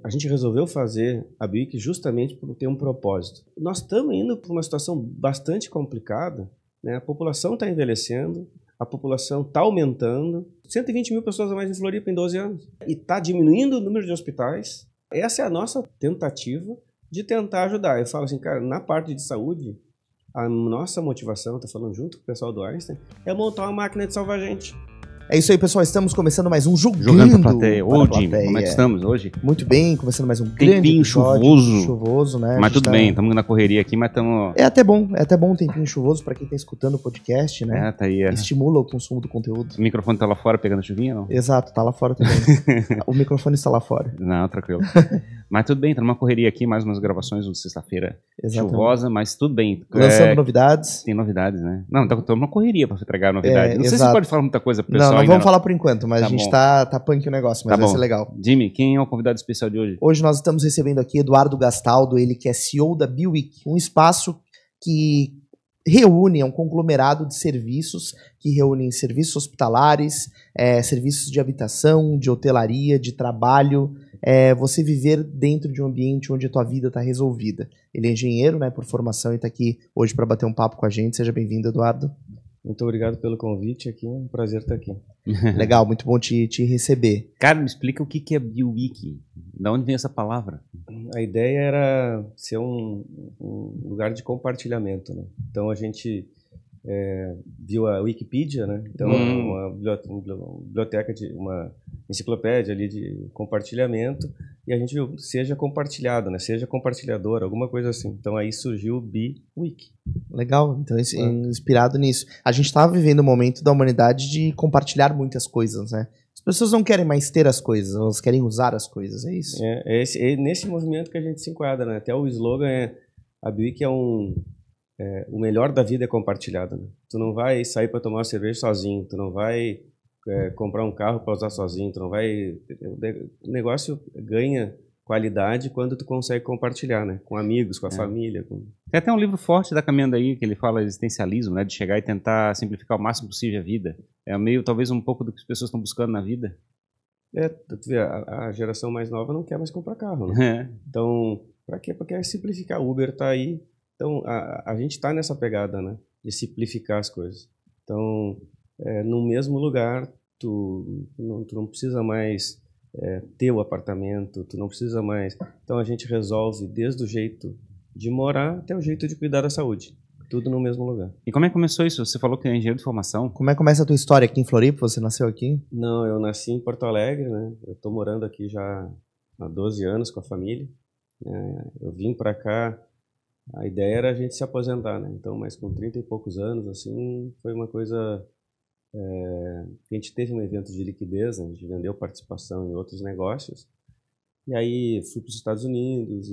A gente resolveu fazer a BioWiki justamente por ter um propósito. Nós estamos indo para uma situação bastante complicada, né? A população está envelhecendo, a população está aumentando, 120 mil pessoas a mais em Floripa em 12 anos. E está diminuindo o número de hospitais. Essa é a nossa tentativa de tentar ajudar. Eu falo assim, cara, na parte de saúde, a nossa motivação, estou falando junto com o pessoal do Einstein, é montar uma máquina de salvar gente. É isso aí, pessoal. Estamos começando mais um Jogando pra plateia. Ô, Jim, como é que estamos hoje? Muito bem, começando mais um tempinho grande episódio, chuvoso, né? Mas tudo bem, estamos na correria aqui, mas estamos... É até bom um tempinho chuvoso pra quem tá escutando o podcast, né? Tá aí, Estimula o consumo do conteúdo. O microfone tá lá fora pegando chuvinha, não? Exato, tá lá fora também. O microfone está lá fora. Não, tranquilo. Mas tudo bem, tá numa correria aqui, mais umas gravações de sexta-feira chuvosa, mas tudo bem. Lançando novidades. Tem novidades, né? Não, estamos numa correria pra entregar novidade. Não sei se você pode falar muita coisa pro pessoal. Não vamos falar por enquanto, mas a gente tá punk o negócio, mas vai ser legal. Jimmy, quem é o convidado especial de hoje? Hoje nós estamos recebendo aqui Eduardo Gastaldo, ele que é CEO da BioWiki, um espaço que reúne, é um conglomerado de serviços, que reúne serviços hospitalares, serviços de habitação, de hotelaria, de trabalho, você viver dentro de um ambiente onde a tua vida está resolvida. Ele é engenheiro, né, por formação e está aqui hoje para bater um papo com a gente. Seja bem-vindo, Eduardo. Muito obrigado pelo convite aqui, é um prazer estar aqui. Legal, muito bom te receber. Cara, me explica o que é BioWiki, da onde vem essa palavra? A ideia era ser um lugar de compartilhamento, né? Então a gente viu a Wikipedia, né? Então uma biblioteca, uma enciclopédia ali de compartilhamento, e a gente viu, seja compartilhado, né? Seja compartilhador, alguma coisa assim. Então aí surgiu o BioWiki. Legal, então inspirado nisso. A gente estava vivendo um momento da humanidade de compartilhar muitas coisas, né? As pessoas não querem mais ter as coisas, elas querem usar as coisas, é isso? É nesse movimento que a gente se enquadra, né? Até o slogan a BioWiki o melhor da vida é compartilhado, né? Tu não vai sair para tomar uma cerveja sozinho, tu não vai comprar um carro para usar sozinho, tu não vai... O negócio ganha qualidade quando tu consegue compartilhar, né? Com amigos, com a família. Tem até um livro forte da Caminhando Aí, que ele fala existencialismo, né? De chegar e tentar simplificar o máximo possível a vida. É meio, talvez, um pouco do que as pessoas estão buscando na vida. Tu vê, a geração mais nova não quer mais comprar carro, né? Então, para quê? Porque simplificar. O Uber tá aí. Então, a gente tá nessa pegada, né? De simplificar as coisas. Então, no mesmo lugar, tu não precisa mais ter o apartamento, tu não precisa mais... Então, a gente resolve desde o jeito de morar até o jeito de cuidar da saúde. Tudo no mesmo lugar. E como é que começou isso? Você falou que é engenheiro de formação. Como é que começa a tua história aqui em Floripa? Você nasceu aqui? Não, eu nasci em Porto Alegre, né? Eu tô morando aqui já há 12 anos com a família. Eu vim para cá... A ideia era a gente se aposentar, né? Então, mas com 30 e poucos anos, assim, foi uma coisa... a gente teve um evento de liquidez, né? A gente vendeu participação em outros negócios. E aí fui para os Estados Unidos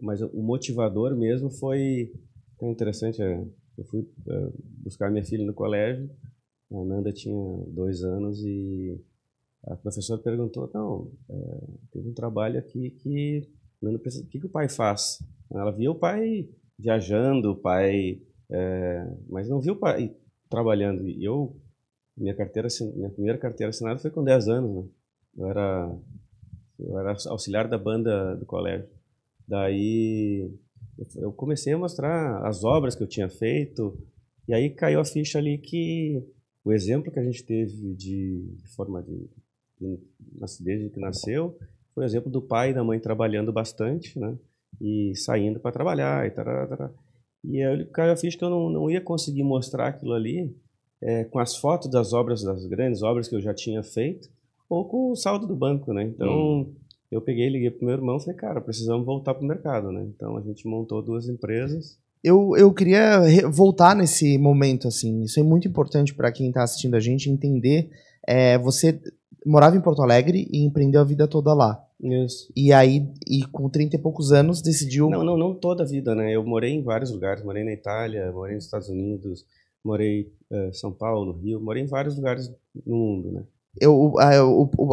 mas o motivador mesmo foi interessante. Eu fui buscar minha filha no colégio. A Nanda tinha 2 anos e a professora perguntou, teve um trabalho aqui que o que o pai faz? Ela via o pai viajando, o pai, mas não viu o pai trabalhando. E minha primeira carteira assinada foi com 10 anos, né? Eu era auxiliar da banda do colégio. Daí eu comecei a mostrar as obras que eu tinha feito, e aí caiu a ficha ali que o exemplo que a gente teve desde que nasceu, foi o exemplo do pai e da mãe trabalhando bastante, né? E saindo para trabalhar e tarará. E aí caiu a ficha que eu não ia conseguir mostrar aquilo ali com as fotos das grandes obras que eu já tinha feito, ou com o saldo do banco, né? Então eu liguei pro meu irmão e falei, cara, precisamos voltar pro mercado, né? Então a gente montou 2 empresas. Eu queria voltar nesse momento, assim, isso é muito importante para quem está assistindo a gente entender. Você morava em Porto Alegre e empreendeu a vida toda lá. Isso. E aí, com 30 e poucos anos, decidiu... Não toda a vida, né? Eu morei em vários lugares, morei na Itália, morei nos Estados Unidos, morei em São Paulo, Rio, morei em vários lugares no mundo, né?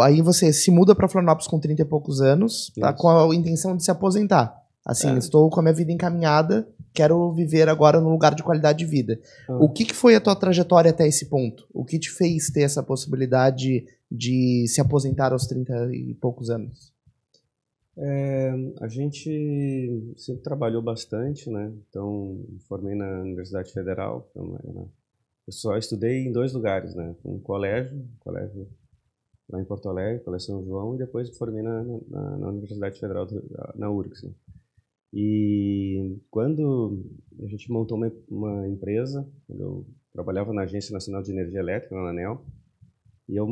Aí você se muda para Florianópolis com 30 e poucos anos, tá, com a intenção de se aposentar. Assim, estou com a minha vida encaminhada, quero viver agora num lugar de qualidade de vida. O que foi a tua trajetória até esse ponto? O que te fez ter essa possibilidade de se aposentar aos 30 e poucos anos? A gente sempre trabalhou bastante, né? Então, formei na Universidade Federal. Eu só estudei em 2 lugares, né? Um colégio lá em Porto Alegre, Colégio São João, e depois formei na Universidade Federal, na URGS. Né? E quando a gente montou uma empresa, quando eu trabalhava na Agência Nacional de Energia Elétrica, na ANEEL, e a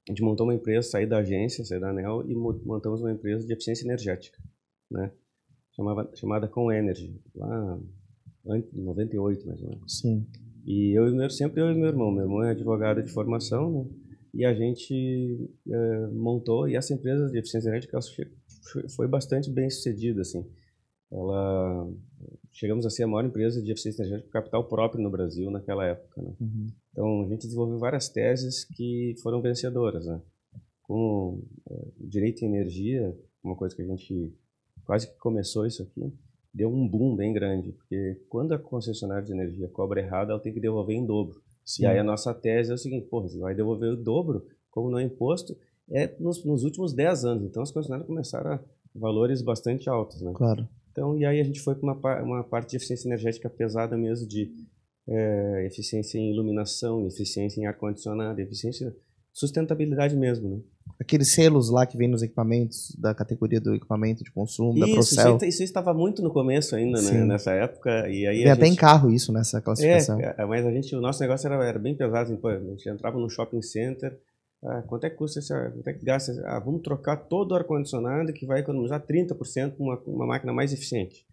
gente montou uma empresa, saí da agência, saí da ANEEL e montamos uma empresa de eficiência energética, né? Chamada Conenergy, lá em 98, mais ou menos. Sim. E sempre eu e meu irmão. Meu irmão é advogado de formação, né? E a gente montou, e essa empresa de eficiência energética foi bastante bem sucedida, assim. Chegamos a ser a maior empresa de eficiência energética com capital próprio no Brasil naquela época, né? Uhum. Então, a gente desenvolveu várias teses que foram vencedoras, né? Com direito em energia, uma coisa que a gente quase que começou isso aqui, deu um boom bem grande, porque quando a concessionária de energia cobra errado, ela tem que devolver em dobro. Sim. E aí a nossa tese é o seguinte, você vai devolver o dobro, como não é imposto, nos últimos 10 anos. Então, as concessionárias começaram a valores bastante altos, né? Claro. Então, e aí a gente foi para uma parte de eficiência energética pesada mesmo, de eficiência em iluminação, eficiência em ar-condicionado, eficiência, sustentabilidade mesmo, né? Aqueles selos lá que vem nos equipamentos, da categoria do equipamento de consumo, da Isso Procel. Isso estava muito no começo ainda, né, nessa época. E aí Vem até em carro isso, nessa classificação. Mas o nosso negócio era bem pesado. Assim, pô, a gente entrava no shopping center, quanto é que custa quanto é que gasta? Vamos trocar todo o ar-condicionado que vai economizar 30% com uma máquina mais eficiente.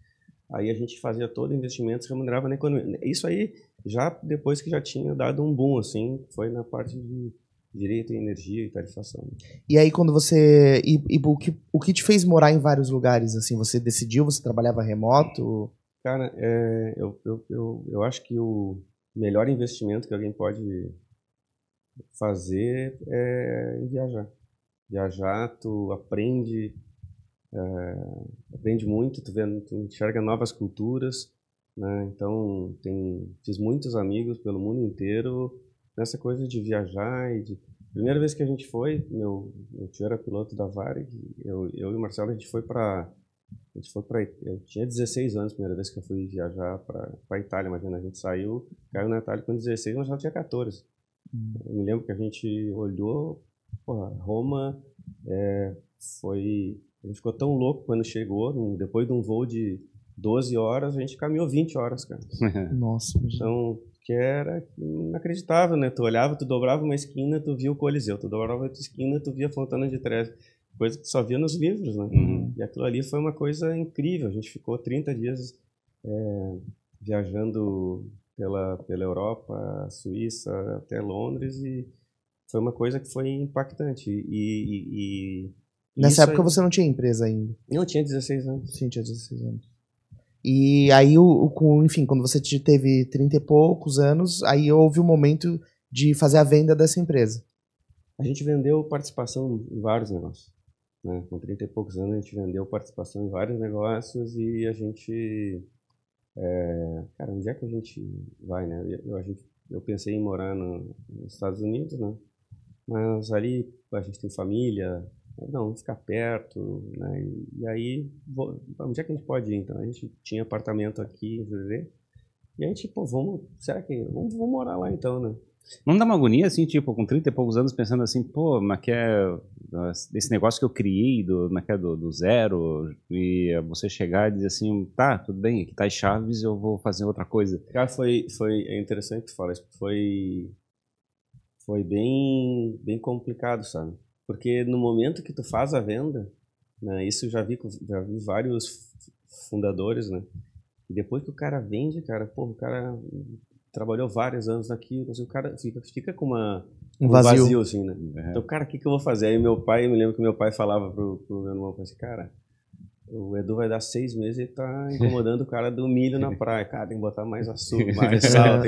Aí a gente fazia todo o investimento, se remunerava na economia. Isso aí, já depois que já tinha dado um boom, assim, foi na parte de direito em energia e tarifação. E aí quando você... o que te fez morar em vários lugares, assim? Você decidiu, você trabalhava remoto? Cara, eu acho que o melhor investimento que alguém pode fazer é viajar. Viajar, tu aprende muito, tu enxerga novas culturas, né? Então, fiz muitos amigos pelo mundo inteiro nessa coisa de viajar. Primeira vez que a gente foi, meu tio era piloto da Varig, eu e o Marcelo, a gente foi para eu tinha 16 anos a primeira vez que eu fui viajar para Itália. Imagina, a gente caiu na Itália com 16, mas já tinha 14. Eu me lembro que a gente olhou, Roma, a gente ficou tão louco quando chegou, depois de um voo de 12 horas, a gente caminhou 20 horas, cara. Nossa. Então, que era inacreditável, né? Tu olhava, tu dobrava uma esquina, tu via o Coliseu, tu dobrava outra esquina, tu via a Fontana de Trevi, coisa que tu só via nos livros, né? Uhum. E aquilo ali foi uma coisa incrível. A gente ficou 30 dias viajando pela Europa, Suíça, até Londres, e foi uma coisa que foi impactante. Nessa época você não tinha empresa ainda? Não, eu tinha 16 anos. Sim, tinha 16 anos. E aí, enfim, quando você teve 30 e poucos anos, aí houve o momento de fazer a venda dessa empresa. A gente vendeu participação em vários negócios. Né? Com 30 e poucos anos, a gente vendeu participação em vários negócios e a gente... cara, onde é que a gente vai, né? Eu pensei em morar nos Estados Unidos, né? Mas ali a gente tem família, vamos ficar perto, né? E aí, onde é que a gente pode ir? Então, a gente tinha apartamento aqui em Jurerê, e a gente, vamos morar lá então, né? Não dá uma agonia, assim, tipo, com 30 e poucos anos, pensando assim, mas que esse negócio que eu criei do zero, e você chegar e dizer assim, tá, tudo bem, aqui tá as chaves, eu vou fazer outra coisa. Cara, é interessante que tu fala isso, foi bem complicado, sabe? Porque no momento que tu faz a venda, né, isso eu já vi vários fundadores, né? E depois que o cara vende, cara, o cara trabalhou vários anos naquilo, o cara fica com um vazio assim, né? Uhum. Então, cara, o que eu vou fazer? Aí eu me lembro que meu pai falava pro meu irmão, assim, cara, o Edu vai dar 6 meses e ele tá incomodando o cara do milho na praia. Cara, tem que botar mais açúcar, mais sal.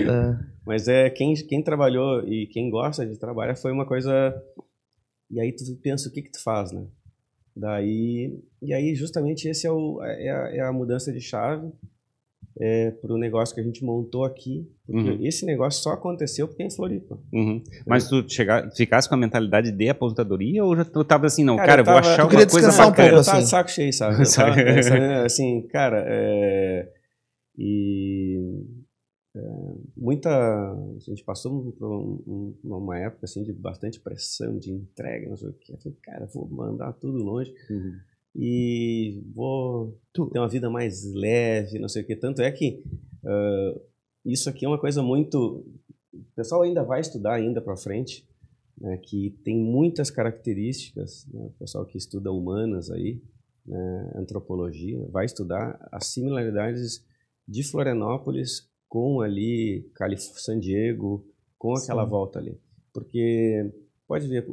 Mas quem trabalhou e quem gosta de trabalhar foi uma coisa... E aí tu pensa, o que tu faz, né? E aí justamente esse é a mudança de chave. para o negócio que a gente montou aqui, porque esse negócio só aconteceu porque é em Floripa. Mas tu ficasse com a mentalidade de aposentadoria ou já tu tava assim, não, cara, eu vou achar uma coisa bacana. Cara, eu assim. tava de saco cheio, sabe? Assim, cara, a gente passou por uma época assim de bastante pressão, de entrega, não sei o que. Eu falei, cara, vou mandar tudo longe e vou ter uma vida mais leve, não sei o que. Tanto é que isso aqui é uma coisa muito... O pessoal ainda vai estudar ainda para frente, né, que tem muitas características, né, o pessoal que estuda humanas aí, né, antropologia, vai estudar as similaridades de Florianópolis com ali San Diego, com aquela volta ali. Porque, pode ver,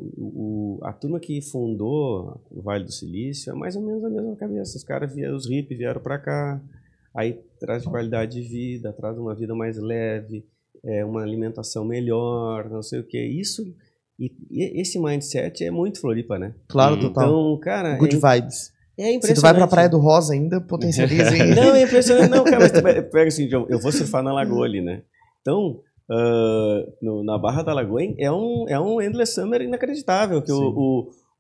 a turma que fundou o Vale do Silício é mais ou menos a mesma cabeça. Os caras os hippies vieram para cá, aí traz qualidade de vida, traz uma vida mais leve, uma alimentação melhor, não sei o que. Isso, e esse mindset é muito Floripa, né? Claro, total. Então, cara... Good vibes. É impressionante. Se tu vai pra Praia do Rosa ainda, potencializa. Não, é impressionante. Não, cara, mas tu pega assim, eu vou surfar na Lagoa ali, né? Então, na Barra da Lagoa é um Endless Summer inacreditável, que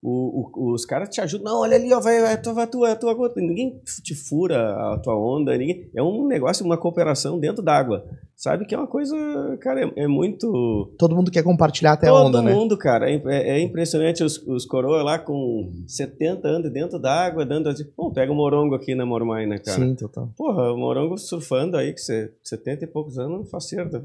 os caras te ajudam. Não, olha ali, ó, vai a tua gota. Ninguém te fura a tua onda. É um negócio, uma cooperação dentro d'água. Sabe que é uma coisa, cara, é muito... Todo mundo quer compartilhar até a onda, né? Todo mundo, cara. É impressionante os coroas lá com 70 anos dentro d'água, dando assim... Pô, pega o morongo aqui na Mormai, né, cara? Sim, total. Porra, o morongo surfando aí, que 70 e poucos anos, faz certo.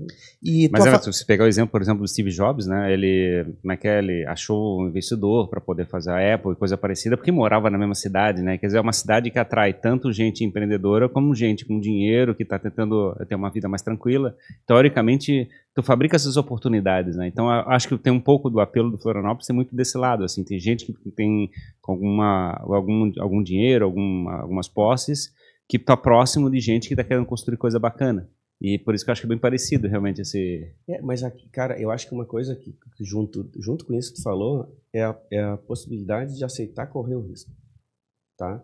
Mas se você pegar o exemplo, por exemplo, do Steve Jobs, né? Ele achou um investidor para poder fazer a Apple e coisa parecida, porque morava na mesma cidade, né? Quer dizer, é uma cidade que atrai tanto gente empreendedora como gente com dinheiro que está tentando ter uma vida mais tranquila. Teoricamente, tu fabrica essas oportunidades, né? Então, eu acho que tem um pouco do apelo do Florianópolis ser muito desse lado, assim. Tem gente que tem algum dinheiro, algumas posses, que está próximo de gente que está querendo construir coisa bacana. E por isso que eu acho que é bem parecido, realmente, esse... Mas, aqui, cara, eu acho que uma coisa que junto com isso que tu falou é a possibilidade de aceitar correr o risco, tá?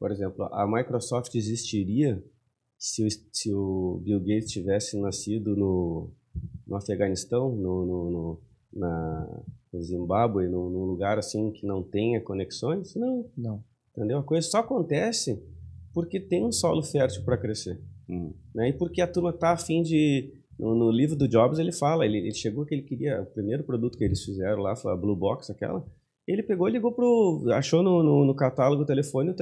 Por exemplo, a Microsoft existiria se o Bill Gates tivesse nascido no Afeganistão, no Zimbábue, num lugar assim que não tenha conexões? Não. Entendeu? A coisa só acontece porque tem um solo fértil para crescer. Né? E porque a turma está a fim de... No livro do Jobs ele fala, ele chegou que ele queria... O primeiro produto que eles fizeram lá foi a Blue Box, aquela. Ele pegou e ligou achou no catálogo o telefone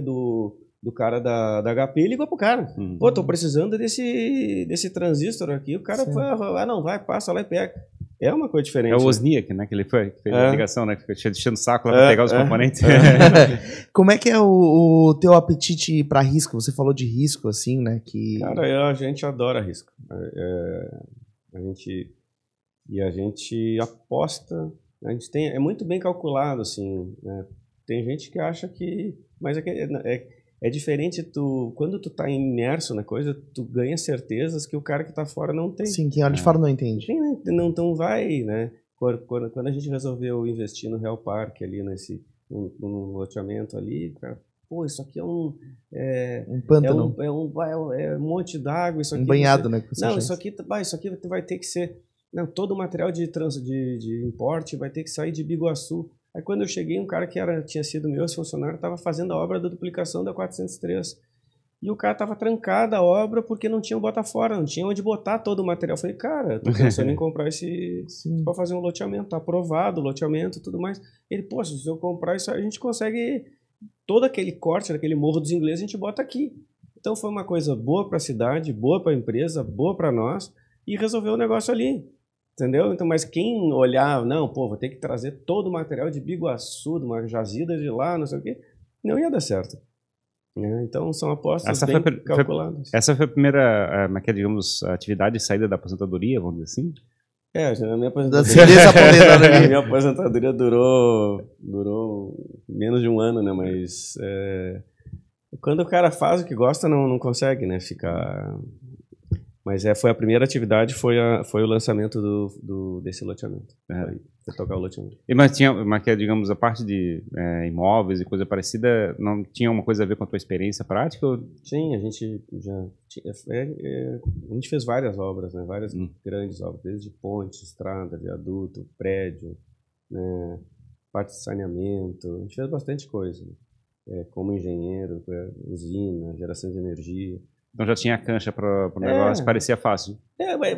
do cara da HP e ligou pro cara. Pô, tô precisando desse transistor aqui. O cara foi, não, vai, passa lá e pega. É uma coisa diferente. É o Wozniak, né? Que ele fez a ligação, né? Que ficou enchendo o saco lá pra pegar os componentes. Como é que é o teu apetite para risco? Você falou de risco, assim, né? Cara, a gente adora risco. A gente aposta... A gente é muito bem calculado, assim, né? Tem gente que acha que... Mas é diferente, quando tu tá imerso na coisa, tu ganha certezas que o cara que tá fora não tem. Sim, quem olha de fora não entende. Então vai, né? Quando a gente resolveu investir no Real Parque ali, no loteamento ali, cara, pô, isso aqui é um pântano. É um monte d'água, isso aqui... banhado, né? Isso aqui vai ter que ser... Não, todo o material de importe vai ter que sair de Biguaçu. Aí quando eu cheguei, um cara que tinha sido meu funcionário estava fazendo a obra da duplicação da 403. E o cara estava trancado a obra porque não tinha bota fora, não tinha onde botar todo o material. Eu falei, cara, eu tô pensando em comprar esse... para fazer um loteamento, tá aprovado o loteamento e tudo mais. Ele, pô, se eu comprar isso, a gente consegue... Todo aquele corte daquele Morro dos Ingleses a gente bota aqui. Então foi uma coisa boa para a cidade, boa para a empresa, boa para nós e resolveu o negócio ali. Entendeu? Então, mas quem olhar, não, pô, vou ter que trazer todo o material de Biguaçu, de uma jazida de lá, não sei o quê, não ia dar certo. Então, são apostas bem calculadas. Essa foi a primeira, digamos, atividade de saída da aposentadoria, vamos dizer assim? A minha aposentadoria durou menos de um ano, né? Mas quando o cara faz o que gosta, não consegue, né? Ficar... Mas foi a primeira atividade, foi o lançamento desse loteamento. Foi tocar o loteamento. Mas digamos, a parte de imóveis e coisa parecida, não tinha uma coisa a ver com a tua experiência prática? Sim, a gente já a gente fez várias obras, né? Várias grandes obras, desde ponte, estrada, viaduto, prédio, né? Parte de saneamento. A gente fez bastante coisa, né? Como engenheiro, usina, geração de energia. Então já tinha cancha para o negócio, parecia fácil.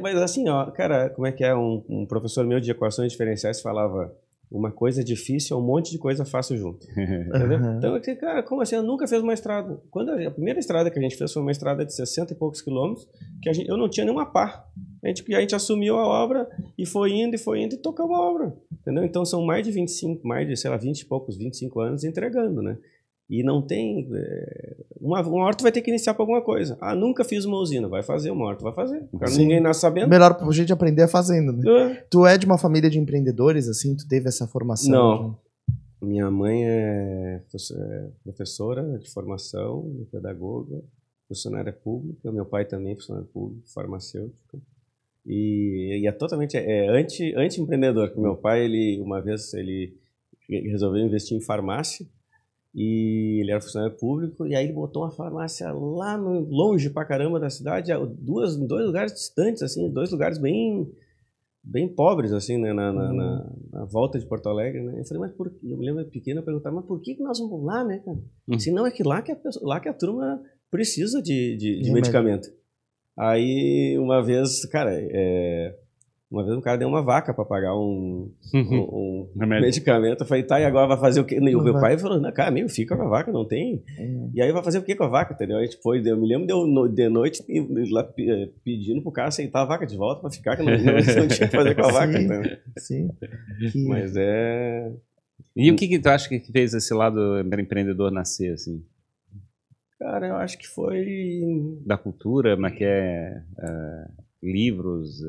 Mas assim, ó, cara, como é que é? Um professor meu de equações diferenciais falava: uma coisa difícil é um monte de coisa fácil junto. Entendeu? Então, cara, como assim? Eu nunca fiz uma estrada. A primeira estrada que a gente fez foi uma estrada de 60 e poucos quilômetros, que eu não tinha nenhuma pá. A gente assumiu a obra e foi indo e tocamos a obra. Entendeu? Então são mais de 20 e poucos, 25 anos entregando, né? E não tem... uma hora tu vai ter que iniciar por alguma coisa. Nunca fiz uma usina. Vai fazer, uma hora tu vai fazer. Ninguém nasce sabendo. Melhor pra gente aprender fazendo, né? Tu é de uma família de empreendedores, assim? Tu teve essa formação? Não. Minha mãe é professora de formação, pedagoga, funcionária pública. Meu pai também é funcionário público, farmacêutico. E é totalmente anti-empreendedor. Porque meu pai, uma vez, ele resolveu investir em farmácia. E ele era funcionário público, e aí ele botou uma farmácia lá longe pra caramba da cidade, em dois lugares distantes, assim, 2 lugares bem pobres, assim, né, na volta de Porto Alegre, né? Eu falei, mas por quê? Eu me lembro pequeno, eu perguntava, mas por que nós vamos lá, né, cara? Se não é que lá que a turma precisa de medicamento. Aí, uma vez, cara, um cara deu uma vaca para pagar um medicamento. Eu falei, tá, e agora vai fazer o quê? E o meu pai falou, não, cara, fica com a vaca, não tem. E aí vai fazer o quê com a vaca, entendeu? A gente foi, eu me lembro, de noite, lá pedindo pro cara aceitar a vaca de volta para ficar, que não tinha o que fazer com a vaca. Sim, sim. Mas E o que tu acha que fez esse lado empreendedor nascer, assim? Cara, eu acho que foi... Da cultura, mas livros...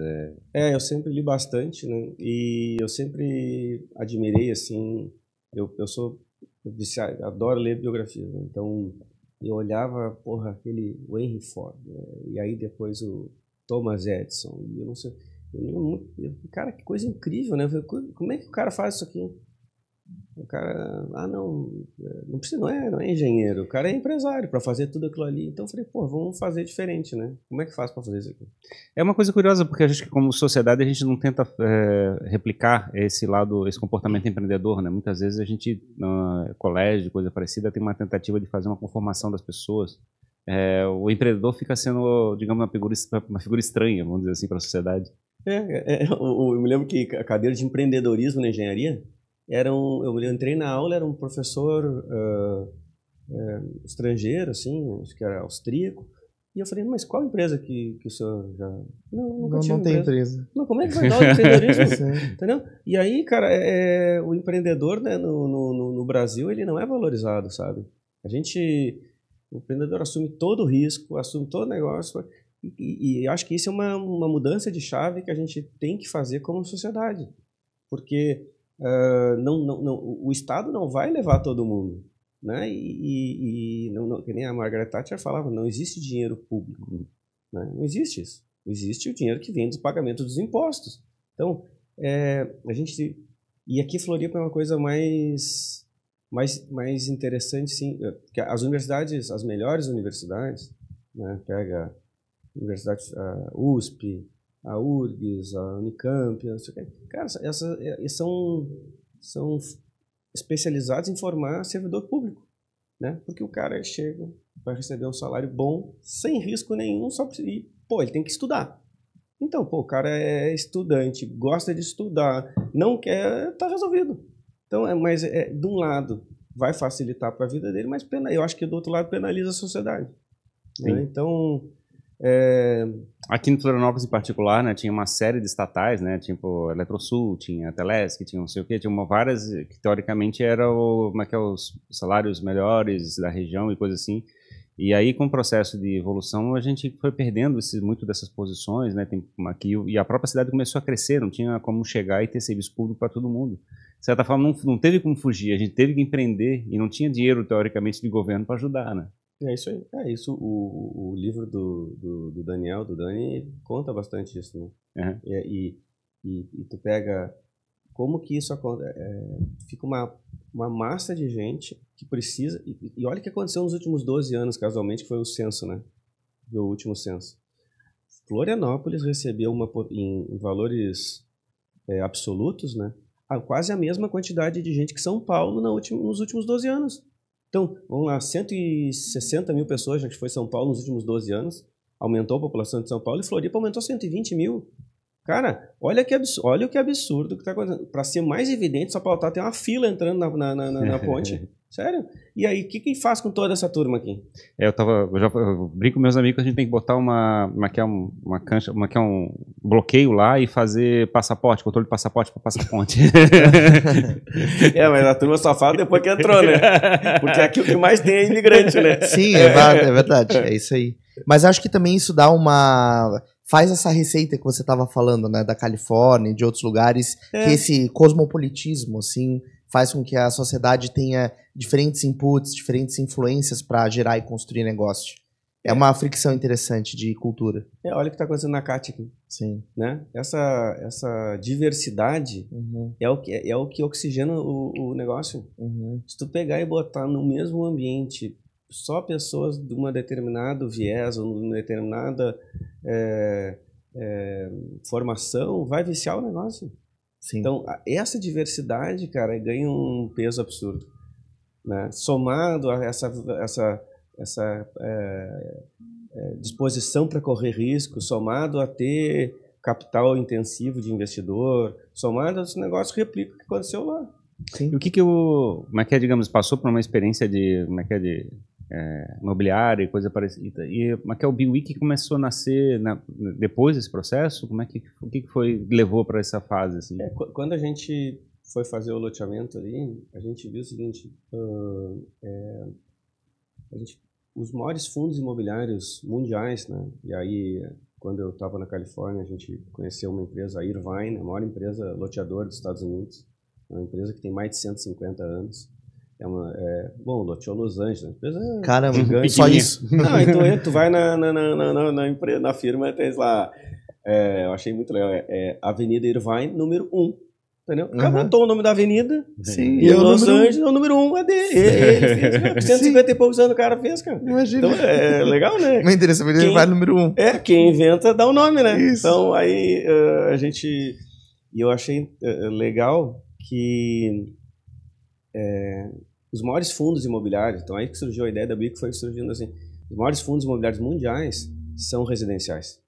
eu sempre li bastante, né? E eu sempre admirei, assim... Eu adoro ler biografias, né? Então, eu olhava, o Henry Ford, né? E aí depois o Thomas Edison, e eu não sei... Cara, que coisa incrível, né? Como é que o cara faz isso aqui? O cara, não precisa, não é engenheiro, o cara é empresário para fazer tudo aquilo ali. Então eu falei, vamos fazer diferente, né? Como é que faz para fazer isso aqui? É uma coisa curiosa, porque a gente, como sociedade, a gente não tenta replicar esse comportamento empreendedor, né? Muitas vezes a gente, no colégio, coisa parecida, tem uma tentativa de fazer uma conformação das pessoas. O empreendedor fica sendo, digamos, uma figura estranha, vamos dizer assim, para a sociedade. Eu me lembro que a cadeira de empreendedorismo na engenharia, eu entrei na aula, era um professor estrangeiro, assim, acho que era austríaco, e eu falei, mas qual empresa que o senhor já... Nunca tive não tem empresa. Não, como é que vai dar o empreendedorismo? Entendeu? E aí, cara, o empreendedor, né, no Brasil, ele não é valorizado, sabe? O empreendedor assume todo o risco, assume todo o negócio, e acho que isso é uma mudança de chave que a gente tem que fazer como sociedade, porque... o Estado não vai levar todo mundo, né? Que nem a Margaret Thatcher falava, não existe dinheiro público, né? Não existe isso. Existe o dinheiro que vem dos pagamentos dos impostos. Então, e aqui Floripa é uma coisa mais interessante, sim, porque as universidades, as melhores universidades, né? Pega a Universidade USP, a URGS, a Unicamp, não sei o que. Cara, são especializados em formar servidor público, né? Porque o cara chega, vai receber um salário bom, sem risco nenhum, ele tem que estudar. Então, o cara é estudante, gosta de estudar, não quer, tá resolvido. Então, mas de um lado vai facilitar para a vida dele, mas eu acho que do outro lado penaliza a sociedade. Né? Então... Aqui em Florianópolis em particular, né, tinha uma série de estatais, né, tipo Eletrosul, tinha a Telesc, tinha não sei o que, tinha várias que teoricamente eram os salários melhores da região e coisa assim. E aí, com o processo de evolução, a gente foi perdendo muito dessas posições, né, e a própria cidade começou a crescer, não tinha como chegar e ter serviço público para todo mundo. De certa forma, não teve como fugir, a gente teve que empreender e não tinha dinheiro, teoricamente, de governo para ajudar, né? É isso aí. É isso. O livro do Daniel, do Dani, conta bastante isso, né? Uhum. E tu pega como que isso acontece. Fica uma massa de gente que precisa. E olha o que aconteceu nos últimos 12 anos, casualmente, que foi o censo, né? O último censo. Florianópolis recebeu em valores absolutos, né? Quase a mesma quantidade de gente que São Paulo nos últimos 12 anos. Então, vamos lá, 160 mil pessoas já que foi São Paulo nos últimos 12 anos, aumentou a população de São Paulo, e Floripa aumentou 120 mil. Cara, olha o que absurdo que está acontecendo. Para ser mais evidente, só faltar ter uma fila entrando na ponte. Sério? E aí, o que faz com toda essa turma aqui? Eu brinco com meus amigos que a gente tem que botar um bloqueio lá e fazer controle de passaporte para passaponte. Mas a turma só fala depois que entrou, né? Porque aqui o que mais tem é imigrante, né? Sim, é verdade, é isso aí. Mas acho que também isso faz essa receita que você estava falando, né, da Califórnia e de outros lugares, que esse cosmopolitismo, assim, faz com que a sociedade tenha diferentes inputs, diferentes influências para gerar e construir negócio. É uma fricção interessante de cultura. Olha o que está acontecendo na CAT aqui. Sim. Né? Essa diversidade é o que oxigena o negócio. Se tu pegar e botar no mesmo ambiente só pessoas de uma determinado viés ou de uma determinada formação, vai viciar o negócio. Sim. Então, essa diversidade, cara, ganha um peso absurdo, né? Somado a essa disposição para correr risco, somado a ter capital intensivo de investidor, somado a esse negócio, replica o que aconteceu lá. Sim. E o que digamos, passou por uma experiência de imobiliária e coisa parecida, e o BeWeek começou a nascer depois desse processo? O que foi que levou para essa fase? Assim? Quando a gente foi fazer o loteamento ali, a gente viu o seguinte, os maiores fundos imobiliários mundiais, né? E aí, quando eu estava na Califórnia, a gente conheceu uma empresa, a Irvine, a maior empresa loteadora dos Estados Unidos, uma empresa que tem mais de 150 anos. Loteou Los Angeles, uma empresa... Caramba, só isso. Não, então tu vai na firma, tem lá, eu achei muito legal, Avenida Irvine, número 1. Entendeu? O cara botou o nome da avenida. Sim. E Los Angeles, o número 1 é dele. Ele fez, cara, 150 e poucos anos o cara fez, cara. Imagina. Então é legal, né? Meu interesse, ele vai no número 1. Quem inventa dá o nome, né? Isso. Então aí eu achei legal que os maiores fundos imobiliários, então aí que surgiu a ideia da BIC, foi surgindo assim, os maiores fundos imobiliários mundiais são residenciais.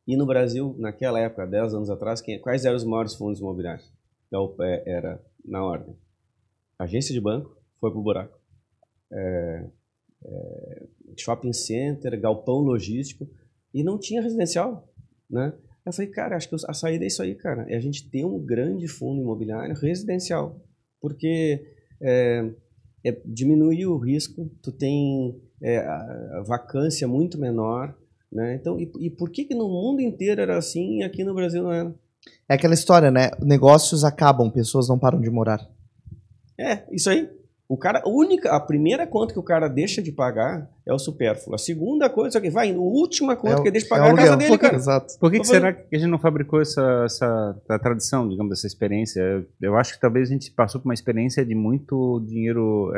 E no Brasil, naquela época, 10 anos atrás, quais eram os maiores fundos imobiliários? Então, era, na ordem, agência de banco, foi pro buraco. Shopping center, galpão logístico, e não tinha residencial, né? Eu falei, cara, acho que a saída é isso aí, cara, é a gente ter um grande fundo imobiliário residencial, porque diminui o risco, tu tem a vacância muito menor, né? Então, e por que no mundo inteiro era assim e aqui no Brasil não era? É aquela história, né? Negócios acabam, pessoas não param de morar. Isso aí. A primeira conta que o cara deixa de pagar é o supérfluo. A segunda coisa que vai, a última conta que ele deixa de pagar é a casa dele, cara. Exato. Por que será que a gente não fabricou essa tradição, digamos, dessa experiência? Eu acho que talvez a gente passou por uma experiência de muito dinheiro,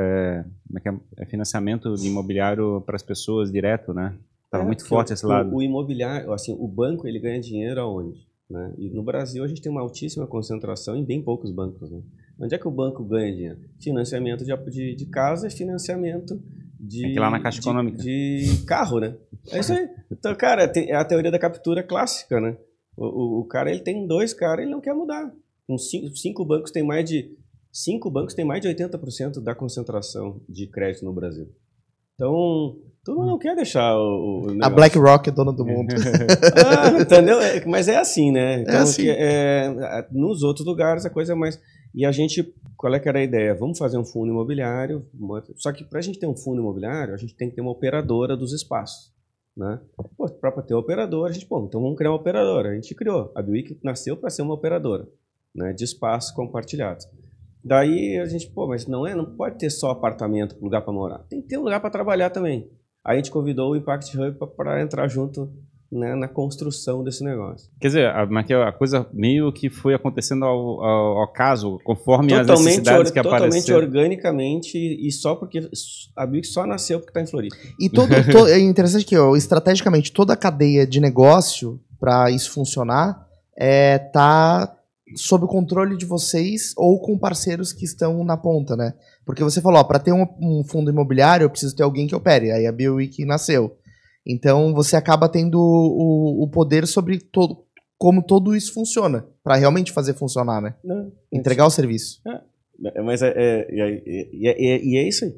financiamento de imobiliário para as pessoas direto, né? Estava muito forte esse lado. O imobiliário, assim, o banco, ele ganha dinheiro aonde? Né? E no Brasil a gente tem uma altíssima concentração em bem poucos bancos, né? Onde é que o banco ganha dinheiro? Financiamento de casa e financiamento tem que ir lá na Caixa Econômica. De carro, né? É isso aí. Então, cara, é a teoria da captura clássica, né? O cara, ele tem 2 caras, ele não quer mudar. Com 5 bancos tem mais de 80% da concentração de crédito no Brasil. Então, todo mundo não quer deixar o negócio. A BlackRock é dona do mundo. Entendeu? Mas é assim, né? Então, assim. Nos outros lugares a coisa é mais... E a gente, qual é que era a ideia? Vamos fazer um fundo imobiliário, só que para a gente ter um fundo imobiliário, a gente tem que ter uma operadora dos espaços, né? Para ter uma operadora, então vamos criar uma operadora. A gente criou. A BeWeek nasceu para ser uma operadora, né, de espaços compartilhados. Daí a gente, mas não pode ter só apartamento, lugar para morar. Tem que ter um lugar para trabalhar também. Aí a gente convidou o Impact Hub para entrar junto, né, na construção desse negócio. Quer dizer, a coisa meio que foi acontecendo ao caso, conforme as necessidades que apareceram. Totalmente organicamente e só porque a Biwik só nasceu porque está em Floripa. E é interessante que, estrategicamente, toda a cadeia de negócio, para isso funcionar, tá sob o controle de vocês ou com parceiros que estão na ponta, né? Porque você falou, para ter um fundo imobiliário, eu preciso ter alguém que opere. Aí a Biwik nasceu. Então, você acaba tendo o poder sobre como tudo isso funciona, para realmente fazer funcionar, né? Entregar o serviço. Mas é isso aí.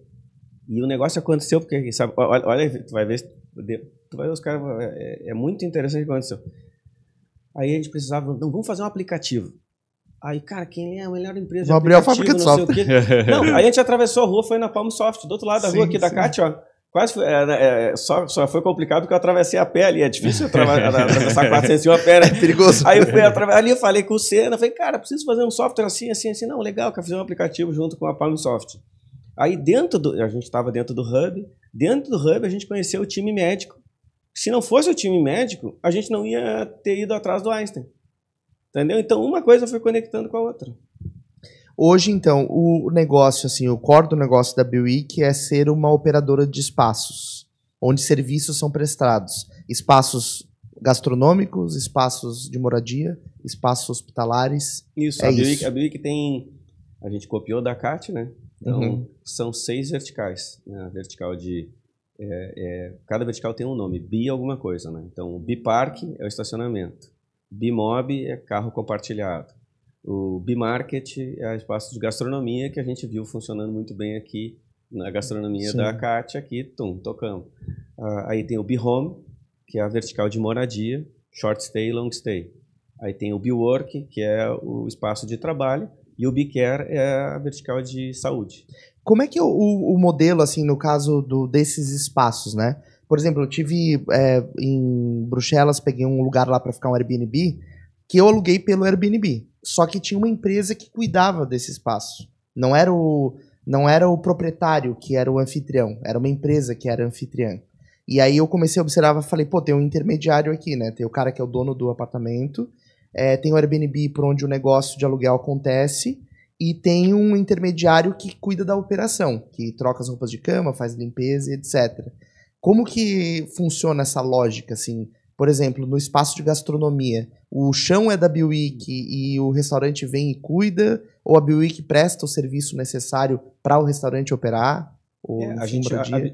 E o negócio aconteceu porque, sabe, olha, tu vai ver os caras, é muito interessante o que aconteceu. Aí a gente precisava, não, vamos fazer um aplicativo. Aí, cara, quem é a melhor empresa de aplicativo, a fábrica de software. Não, aí a gente atravessou a rua, foi na Palm Soft, do outro lado da rua aqui da Cátia, ó. Quase foi, só foi complicado porque eu atravessei a pé ali. É difícil atravessar 401 a pé, né? É perigoso. Aí eu fui ali, eu falei com o Senna, falei, cara, preciso fazer um software assim. Não, legal, quero fazer um aplicativo junto com a Palmsoft. Aí a gente estava dentro do Hub a gente conheceu o time médico. Se não fosse o time médico, a gente não ia ter ido atrás do Einstein. Entendeu? Então uma coisa foi conectando com a outra. Hoje, então, o negócio, assim, o core do negócio da Biwik é ser uma operadora de espaços, onde serviços são prestados. Espaços gastronômicos, espaços de moradia, espaços hospitalares. Isso, a Biwik tem... A gente copiou da CAT, né? Então, são 6 verticais. Né? A vertical de... cada vertical tem um nome, Bi alguma coisa, né? Então, o Bipark é o estacionamento. Bimob é carro compartilhado. O B-Market é o espaço de gastronomia que a gente viu funcionando muito bem aqui na gastronomia da Cátia, aqui, tocamos. Aí tem o B-Home, que é a vertical de moradia, short stay, long stay. Aí tem o B-Work, que é o espaço de trabalho, e o B-Care é a vertical de saúde. Como é que é o modelo, assim, no caso desses espaços, né? Por exemplo, eu tive em Bruxelas, peguei um lugar lá para ficar um Airbnb, que eu aluguei pelo Airbnb. Só que tinha uma empresa que cuidava desse espaço. Não era o proprietário que era o anfitrião, era uma empresa que era anfitriã. E aí eu comecei a observar, falei, pô, tem um intermediário aqui, né? Tem o cara que é o dono do apartamento, tem o Airbnb por onde o negócio de aluguel acontece, e tem um intermediário que cuida da operação, que troca as roupas de cama, faz limpeza, etc. Como que funciona essa lógica, assim? Por exemplo, no espaço de gastronomia, o chão é da Biwik e o restaurante vem e cuida? Ou a Biwik presta o serviço necessário para o restaurante operar?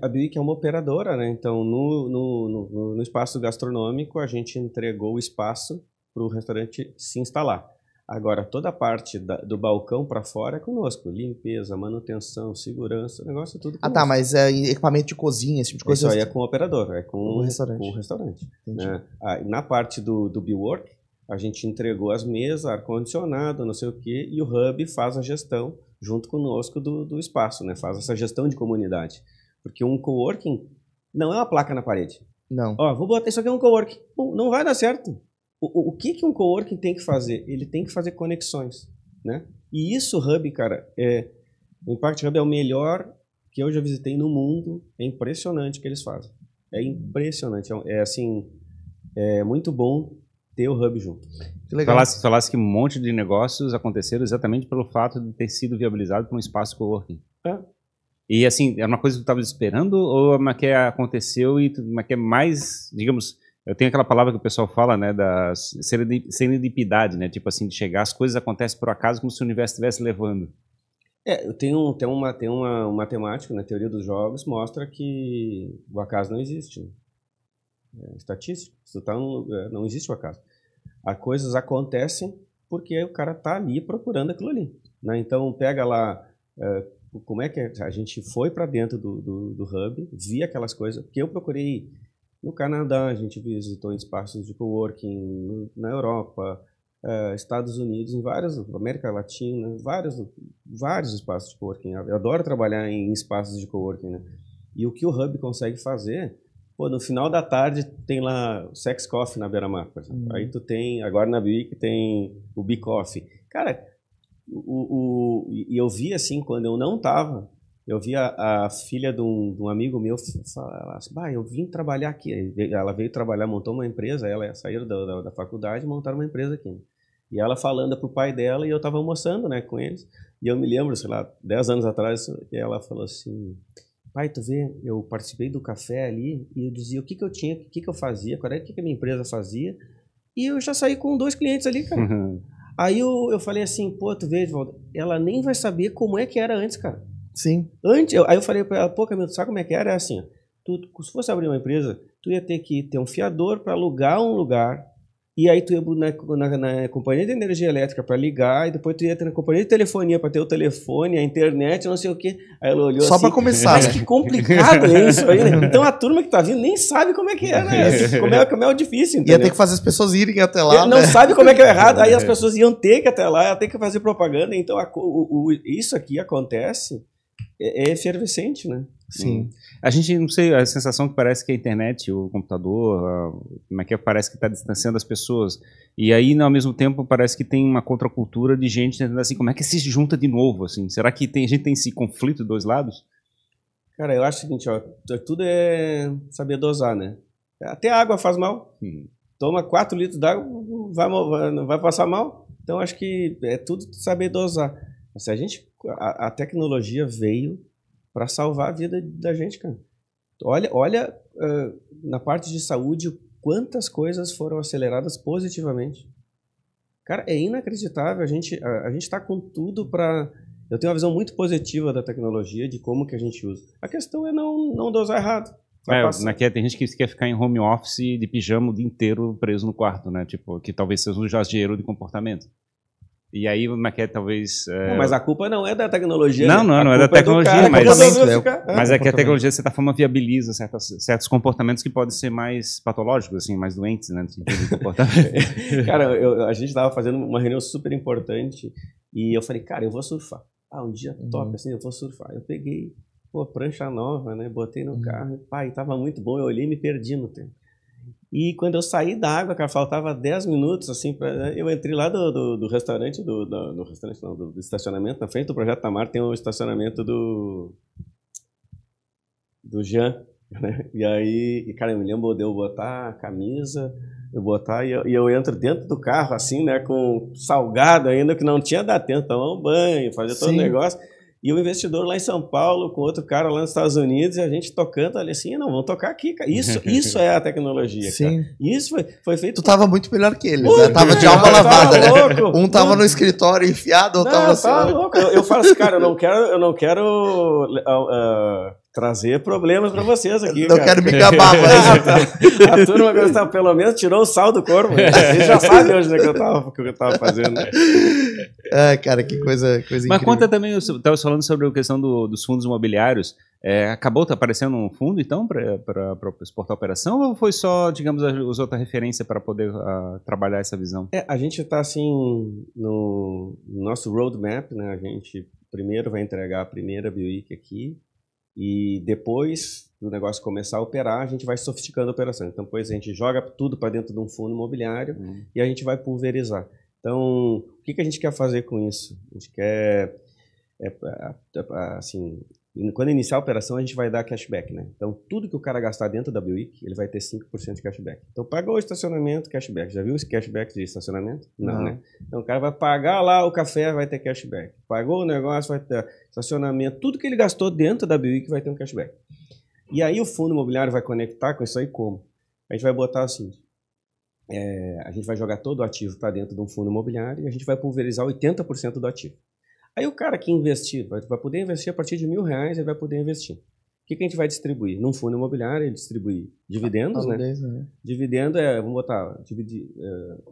A Biwik é uma operadora, né? Então, no espaço gastronômico, a gente entregou o espaço para o restaurante se instalar. Agora, toda a parte do balcão para fora é conosco. Limpeza, manutenção, segurança, o negócio é tudo conosco. Tá, mas equipamento de cozinha, esse tipo de coisa? Isso aí é com o operador, é com o restaurante. restaurante. Né? Na parte do B-Work, a gente entregou as mesas, ar-condicionado, não sei o quê, e o Hub faz a gestão junto conosco do espaço, né? Faz essa gestão de comunidade. Porque um coworking não é uma placa na parede. Não. Ó, vou botar isso aqui é um coworking. Não vai dar certo. O que um coworking tem que fazer? Ele tem que fazer conexões, né? E isso, o Hub, cara, o Impact Hub é o melhor que eu já visitei no mundo. É impressionante o que eles fazem. É impressionante. É muito bom ter o Hub junto. Que legal. Falasse que um monte de negócios aconteceram exatamente pelo fato de ter sido viabilizado por um espaço coworking. E assim, era uma coisa que tu estava esperando ou uma que aconteceu e uma que é mais, digamos... Eu tenho aquela palavra que o pessoal fala, né, da serendipidade, né, tipo assim, de chegar, as coisas acontecem por acaso como se o universo estivesse levando. Tem uma matemática, na teoria dos jogos, mostra que o acaso não existe. Né? Estatística, não existe o acaso. As coisas acontecem porque o cara tá ali procurando aquilo ali. Né? Então, pega lá, como é que a gente foi para dentro do Hub, via aquelas coisas, porque eu procurei no Canadá, a gente visitou espaços de coworking, na Europa, Estados Unidos, América Latina, vários espaços de coworking. Eu adoro trabalhar em espaços de coworking, né? E o que o Hub consegue fazer, no final da tarde tem lá o Sex Coffee na beira-mar, por exemplo. Aí tu tem, agora na Biwik tem o Bee Coffee. Cara, e eu vi assim, quando eu não tava, Eu vi a filha de um amigo meu falar assim, eu vim trabalhar aqui. Ela veio trabalhar, montou uma empresa, ela saiu da faculdade e montaram uma empresa aqui. Né? E ela falando pro pai dela, e eu estava almoçando, né, com eles. E eu me lembro, sei lá, 10 anos atrás, ela falou assim, pai, tu vê, eu participei do café ali e eu dizia o que eu tinha, o que eu fazia, qual era o que a minha empresa fazia. E eu já saí com 2 clientes ali, cara. Aí eu falei assim, pô, tu vê, Edvaldo, ela nem vai saber como é que era antes, cara. Sim. Aí eu falei pra ela, pô, Camilo, sabe como é que era? É assim, se fosse abrir uma empresa, tu ia ter que ter um fiador para alugar um lugar, e aí tu ia na companhia de energia elétrica para ligar, e depois tu ia ter na companhia de telefonia para ter o telefone, a internet, não sei o quê. Aí ela olhou só assim, para começar. Mas que complicado é isso aí, né? Então a turma que tá vindo nem sabe como é que é, né? Como é o difícil, entendeu? Ia ter que fazer as pessoas irem até lá, não sabe como é que é o errado, aí as pessoas iam ter que ir até lá, ia ter que fazer propaganda, então isso aqui acontece, é efervescente, né? Sim. A gente, não sei, a sensação que parece que a internet, o computador, como é que parece que está distanciando as pessoas. E aí, ao mesmo tempo, parece que tem uma contracultura de gente tentando assim, como é que se junta de novo, assim? Será que a gente tem esse conflito dos dois lados? Cara, eu acho o seguinte, ó, tudo é saber dosar, né? Até a água faz mal. Toma 4 litros d'água, vai passar mal. Então, acho que é tudo saber dosar. Se a tecnologia veio para salvar a vida da gente, cara. Olha na parte de saúde, quantas coisas foram aceleradas positivamente. Cara, é inacreditável. A gente está com tudo para... Eu tenho uma visão muito positiva da tecnologia, de como que a gente usa. A questão é não dosar errado. Tem gente que quer ficar em home office de pijama o dia inteiro preso no quarto, né? Tipo, que talvez seja um exagero de comportamento. E aí, talvez... Não, mas a culpa não é da tecnologia. Não é da tecnologia, mas é que a tecnologia, de certa forma, viabiliza certos comportamentos que podem ser mais patológicos, assim, mais doentes, né? De comportamento. Cara, a gente estava fazendo uma reunião super importante e eu falei, cara, eu vou surfar. Um dia top, assim, eu vou surfar. Eu peguei, prancha nova, né? Botei no carro. Pai, tava muito bom. Eu olhei e me perdi no tempo. E quando eu saí da água, cara, faltava 10 minutos, assim, eu entrei lá do restaurante, do estacionamento, na frente do Projeto Tamar tem um estacionamento do Jean, né? E aí, cara, eu me lembro de eu botar a camisa, e eu entro dentro do carro, assim, né, com salgado ainda, que não tinha dado tempo, tomar um banho, fazer todo o negócio. E o investidor lá em São Paulo, com outro cara lá nos Estados Unidos, e a gente tocando ali assim, não, vamos tocar aqui, cara. Isso é a tecnologia, Sim. Cara. Isso foi feito... Tu tava muito melhor que eles, né? Tava de alma lavada, né? Louco. Um tava no escritório enfiado, outro tava assim... Tá louco. Eu falo assim, cara, eu não quero trazer problemas pra vocês aqui, não quero me gabar, mas... A turma gostava, pelo menos tirou o sal do corpo. Vocês já sabem hoje, né, que eu tava fazendo. Cara, que coisa incrível. Mas conta também, eu estava falando sobre a questão dos fundos imobiliários. Acabou aparecendo um fundo, então, para exportar a operação, ou foi só, digamos, usou outra referência para poder trabalhar essa visão? A gente está, assim, no nosso roadmap, né? A gente primeiro vai entregar a primeira BioWeek aqui, e depois do negócio começar a operar, a gente vai sofisticando a operação. Então, depois a gente joga tudo para dentro de um fundo imobiliário e a gente vai pulverizar. Então, o que a gente quer fazer com isso? A gente quer, assim, quando iniciar a operação, a gente vai dar cashback, né? Então, tudo que o cara gastar dentro da BioWeek, ele vai ter 5% de cashback. Então, pagou o estacionamento, cashback. Já viu esse cashback de estacionamento? Não, né? Então, o cara vai pagar lá o café, vai ter cashback. Pagou o negócio, vai ter estacionamento. Tudo que ele gastou dentro da BioWeek vai ter um cashback. E aí, o fundo imobiliário vai conectar com isso aí como? A gente vai botar assim... a gente vai jogar todo o ativo para dentro de um fundo imobiliário e a gente vai pulverizar 80% do ativo. Aí o cara que investir, vai poder investir a partir de R$1.000, ele vai poder investir. O que a gente vai distribuir? Num fundo imobiliário, ele distribui dividendos, né? Dividendo vamos botar,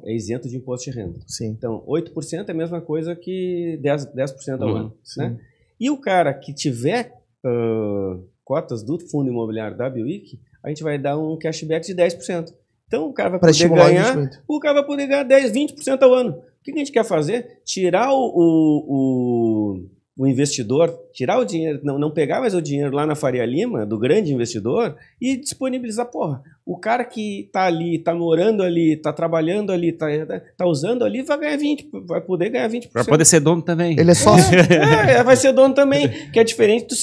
é isento de imposto de renda. Sim. Então, 8% é a mesma coisa que 10% ao ano. Né? E o cara que tiver cotas do fundo imobiliário da BioWeek, a gente vai dar um cashback de 10%. Então o cara vai poder ganhar 10, 20% ao ano. O que a gente quer fazer? Tirar o investidor, tirar o dinheiro, não pegar mais o dinheiro lá na Faria Lima, do grande investidor, e disponibilizar, o cara que tá ali, tá morando ali, tá trabalhando ali, tá usando ali, vai ganhar 20%, vai poder ganhar 20%. Pra poder ser dono também. Ele é sócio. Vai ser dono também, que é diferente tu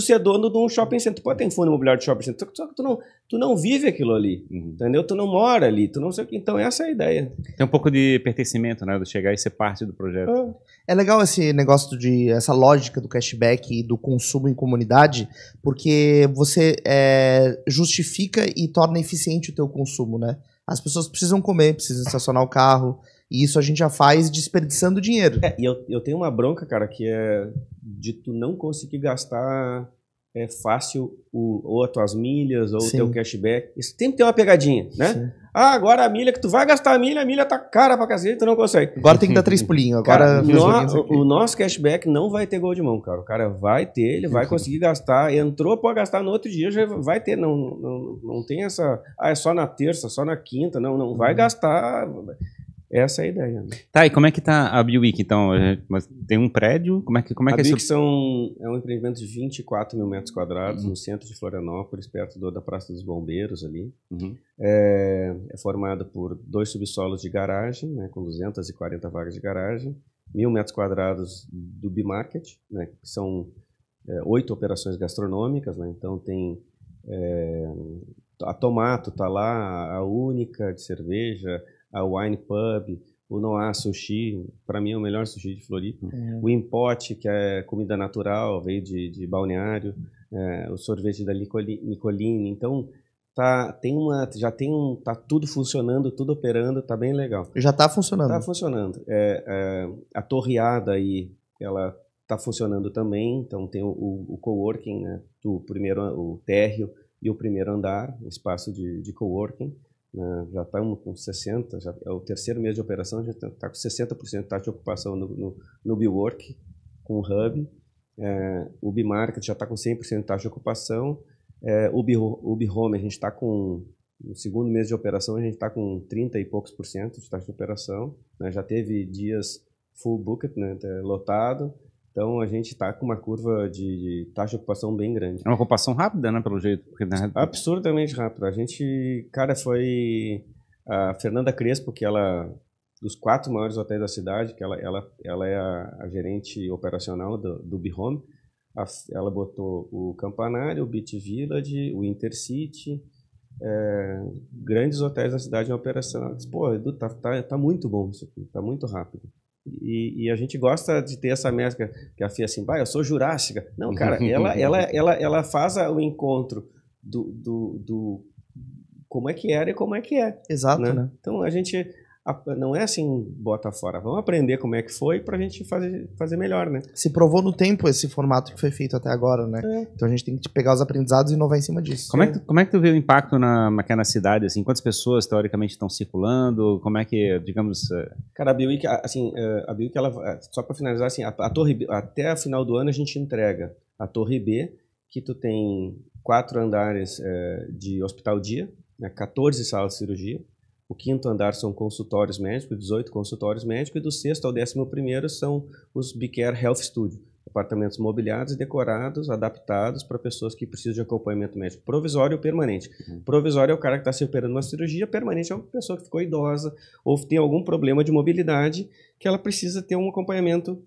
ser dono de um shopping center. Tu pode ter fundo imobiliário de shopping center, só que tu não vive aquilo ali, entendeu? Tu não mora ali, tu não sei o que. Então essa é a ideia. Tem um pouco de pertencimento, né? De chegar e ser parte do projeto. É legal esse negócio essa lógica do cashback e do consumo em comunidade, porque você justifica e torna eficiente o teu consumo, né? As pessoas precisam comer, precisam estacionar o carro, e isso a gente já faz desperdiçando dinheiro. E eu tenho uma bronca, cara, que é de tu não conseguir gastar fácil ou as tuas milhas ou o teu cashback. Isso sempre tem uma pegadinha, né? Sim. Agora a milha que tu vai gastar a milha tá cara pra cacete, tu não consegue. Agora tem que dar 3 pulinhos. Agora cara, o nosso cashback não vai ter gol de mão, cara. O cara vai ter, ele vai conseguir gastar. Entrou, pode gastar no outro dia, já vai ter. Não tem essa... é só na terça, só na quinta. Não vai gastar... Essa é a ideia. Né? Tá, e como é que tá a BioWeek, então? Tem um prédio? Como é que a é BioWeek é um empreendimento de 24 mil metros quadrados no centro de Florianópolis, perto da Praça dos Bombeiros ali. É formado por 2 subsolos de garagem, né, com 240 vagas de garagem, 1.000 metros quadrados do B-Market, né, que são 8 operações gastronômicas, né, então tem a Tomato, tá lá, a Única de cerveja, a Wine Pub, o Noah Sushi, para mim é o melhor sushi de Floripa. O Impote, que é comida natural, veio de balneário, o sorvete da Nicolini. Então, tá tudo funcionando, tudo operando, tá bem legal. Já tá funcionando. Tá funcionando. A torreada aí, ela tá funcionando também, então tem o coworking, né, o térreo e o primeiro andar, um espaço de coworking. Já estamos com 60%, já é o terceiro mês de operação, a gente está com 60% de taxa de ocupação no BeWork, com o Hub. O B-Market já está com 100% de taxa de ocupação. O B-Home, a gente está com, no segundo mês de operação, a gente está com 30 e poucos por cento de taxa de operação. Né? Já teve dias full booked, né? Lotado. Então, a gente está com uma curva de taxa de ocupação bem grande. É uma ocupação rápida, né, pelo jeito? Porque, né? Absurdamente rápida. A gente, cara, foi a Fernanda Crespo, que ela, dos 4 maiores hotéis da cidade, que ela é a gerente operacional do B-Home. Ela botou o Campanário, o Beach Village, o Intercity, grandes hotéis da cidade em operação. Ela disse, pô, Edu, tá muito bom isso aqui, tá muito rápido. E a gente gosta de ter essa mescla que a Fia assim, eu sou jurássica. Não, cara, ela faz o encontro do como é que era e como é que é. Exato, né? Então a gente não é assim, bota fora. Vamos aprender como é que foi pra gente fazer melhor, né? Se provou no tempo esse formato que foi feito até agora, né? Então a gente tem que pegar os aprendizados e inovar em cima disso. Como é que tu vê o impacto na cidade, assim? Quantas pessoas, teoricamente, estão circulando? Como é que, digamos... Cara, a BioWeek, assim, ela, só para finalizar, assim, a Torre B, até o final do ano a gente entrega a Torre B, que tu tem 4 andares de hospital dia, né, 14 salas de cirurgia. O 5º andar são consultórios médicos, 18 consultórios médicos, e do 6º ao 11º são os BeCare Health Studio, apartamentos mobiliados e decorados, adaptados para pessoas que precisam de acompanhamento médico provisório ou permanente. Provisório é o cara que está se operando uma cirurgia, permanente é uma pessoa que ficou idosa ou tem algum problema de mobilidade que ela precisa ter um acompanhamento.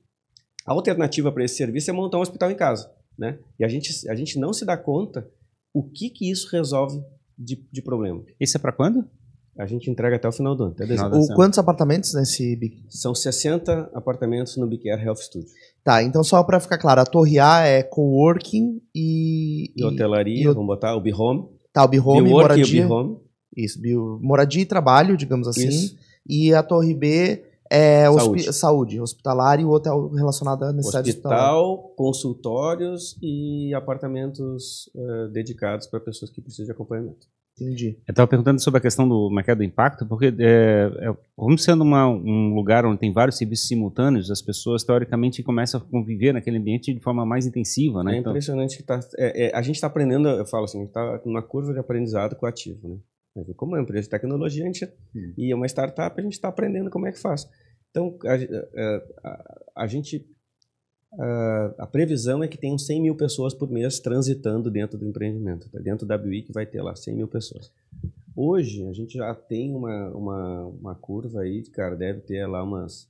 A alternativa para esse serviço é montar um hospital em casa, né? E a gente não se dá conta o que isso resolve de problema. Isso é para quando? A gente entrega até o final do ano, até dezembro. Quantos apartamentos nesse BIC? São 60 apartamentos no BeCare Health Studio. Tá, então só para ficar claro, a Torre A é coworking e hotelaria, vamos botar o B-Home. Tá, o B-Home, moradia. E o B-Home. Isso, moradia e trabalho, digamos assim. Isso. E a Torre B é saúde, hospitalar e o hotel relacionado à necessidade hospital, consultórios e apartamentos dedicados para pessoas que precisam de acompanhamento. Entendi. Eu estava perguntando sobre a questão do mercado do impacto, porque como sendo um lugar onde tem vários serviços simultâneos, as pessoas teoricamente começam a conviver naquele ambiente de forma mais intensiva, né? É impressionante que a gente está aprendendo, eu falo assim, está numa curva de aprendizado com o ativo, né? Como é uma empresa de tecnologia, e é uma startup, a gente está aprendendo como é que faz. Então, a gente a previsão é que tenham 100 mil pessoas por mês transitando dentro do empreendimento. Tá? Dentro da BWIC vai ter lá 100 mil pessoas. Hoje, a gente já tem uma curva aí, cara, deve ter lá umas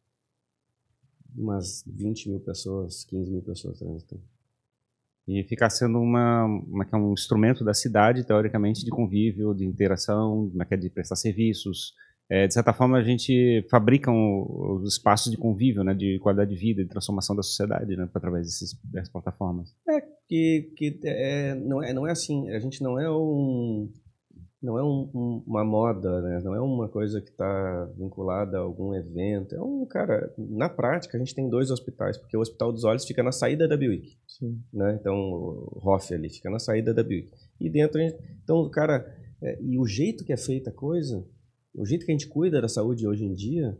20 mil pessoas, 15 mil pessoas transitando. E ficar sendo um instrumento da cidade, teoricamente, de convívio, de interação, de prestar serviços. De certa forma, a gente fabrica os espaços de convívio, né, de qualidade de vida, de transformação da sociedade, né, através dessas plataformas. Não é assim, a gente não é uma moda, né? Não é uma coisa que está vinculada a algum evento. Cara, na prática, a gente tem 2 hospitais, porque o Hospital dos Olhos fica na saída da BWIC. Né? Então, o ROF ali fica na saída da BWIC. E dentro, então, cara, e o jeito que é feita a coisa, o jeito que a gente cuida da saúde hoje em dia,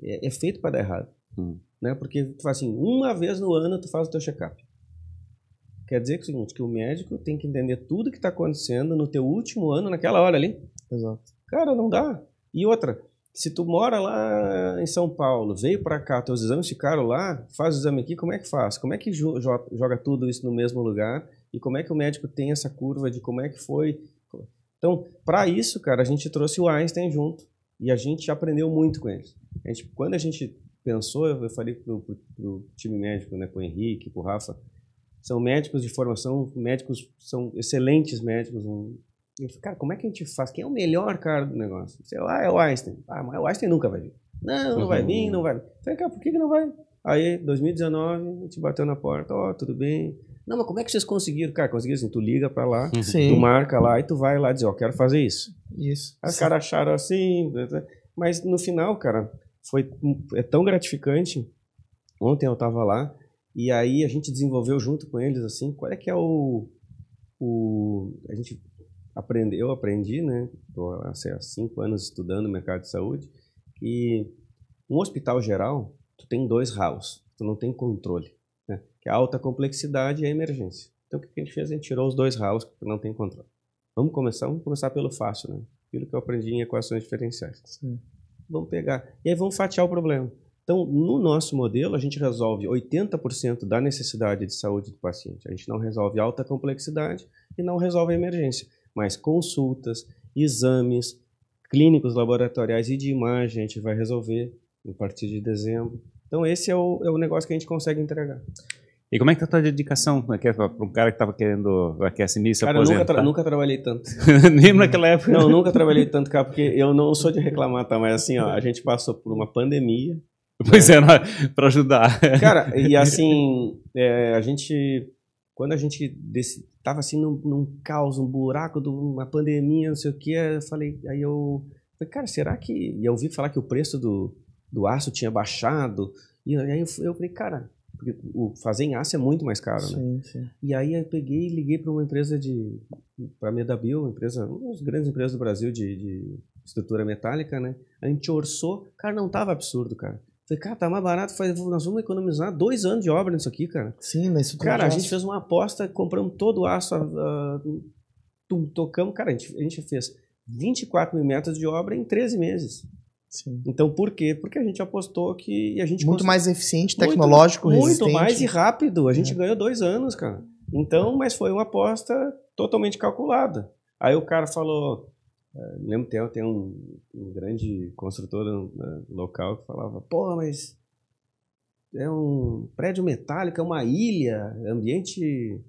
é feito para dar errado. Né? Porque tu faz assim, uma vez no ano tu faz o teu check-up. Quer dizer que é o seguinte, que o médico tem que entender tudo que está acontecendo no teu último ano, naquela hora ali. Exato. Cara, não dá. E outra, se tu mora lá em São Paulo, veio para cá, teus exames ficaram lá, faz o exame aqui, como é que faz? Como é que joga tudo isso no mesmo lugar? E como é que o médico tem essa curva de como é que foi? Então, para isso, cara, a gente trouxe o Einstein junto. E a gente aprendeu muito com eles. Quando a gente pensou, eu falei pro time médico, né, com o Henrique, com o Rafa, são médicos de formação, são excelentes médicos. Eu falei, cara, como é que a gente faz? Quem é o melhor cara do negócio? Sei lá, é o Einstein. Mas o Einstein nunca vai vir. Não vai vir, não vai vir. Eu falei, cara, por que não vai? Aí, 2019, a gente bateu na porta, tudo bem. Não, mas como é que vocês conseguiram? Cara, conseguiram assim, tu liga pra lá, tu marca lá e tu vai lá dizer, quero fazer isso. Isso. Aí os caras acharam assim, mas no final, cara, é tão gratificante. Ontem eu tava lá, e aí a gente desenvolveu junto com eles, assim, qual é que é a gente eu aprendi, né, tô há 5 anos estudando o mercado de saúde, que um hospital geral, tu tem 2 ralos, tu não tem controle, né, que é a alta complexidade e a emergência. Então o que a gente fez? A gente tirou os 2 ralos que tu não tem controle. Vamos começar pelo fácil, né, aquilo que eu aprendi em equações diferenciais. Sim. Vamos pegar, e aí vamos fatiar o problema. Então, no nosso modelo, a gente resolve 80% da necessidade de saúde do paciente. A gente não resolve alta complexidade e não resolve a emergência. Mas consultas, exames, clínicos laboratoriais e de imagem a gente vai resolver a partir de dezembro. Então, esse é o negócio que a gente consegue entregar. E como é que tá a tua dedicação para um cara que estava querendo assumir essa aposentar? Cara, eu nunca trabalhei tanto. Nem naquela época? Não, nunca trabalhei tanto, cara, porque eu não sou de reclamar, tá? Mas assim, a gente passou por uma pandemia. Pois é, para ajudar. Cara, e assim, quando a gente estava assim num caos, um buraco de uma pandemia, não sei o que, eu falei, cara, será que... E eu ouvi falar que o preço do aço tinha baixado, e aí eu falei, cara, porque fazer em aço é muito mais caro, né? Sim, sim. E aí eu peguei e liguei para uma empresa para a Medabio, uma das grandes empresas do Brasil de estrutura metálica, né? A gente orçou, cara, não tava absurdo, cara. Falei, cara, tá mais barato, nós vamos economizar 2 anos de obra nisso aqui, cara. Sim, mas isso cara, a gente fez uma aposta, compramos todo o aço, tocamos, cara, a gente fez 24 mil metros de obra em 13 meses. Sim. Então, por quê? Porque a gente apostou que a gente... Muito mais eficiente, tecnológico, resistente. Muito mais e rápido. A gente ganhou 2 anos, cara. Então, mas foi uma aposta totalmente calculada. Aí o cara falou... lembro que tem um grande construtor local que falava, pô, mas é um prédio metálico, é uma ilha, ambiente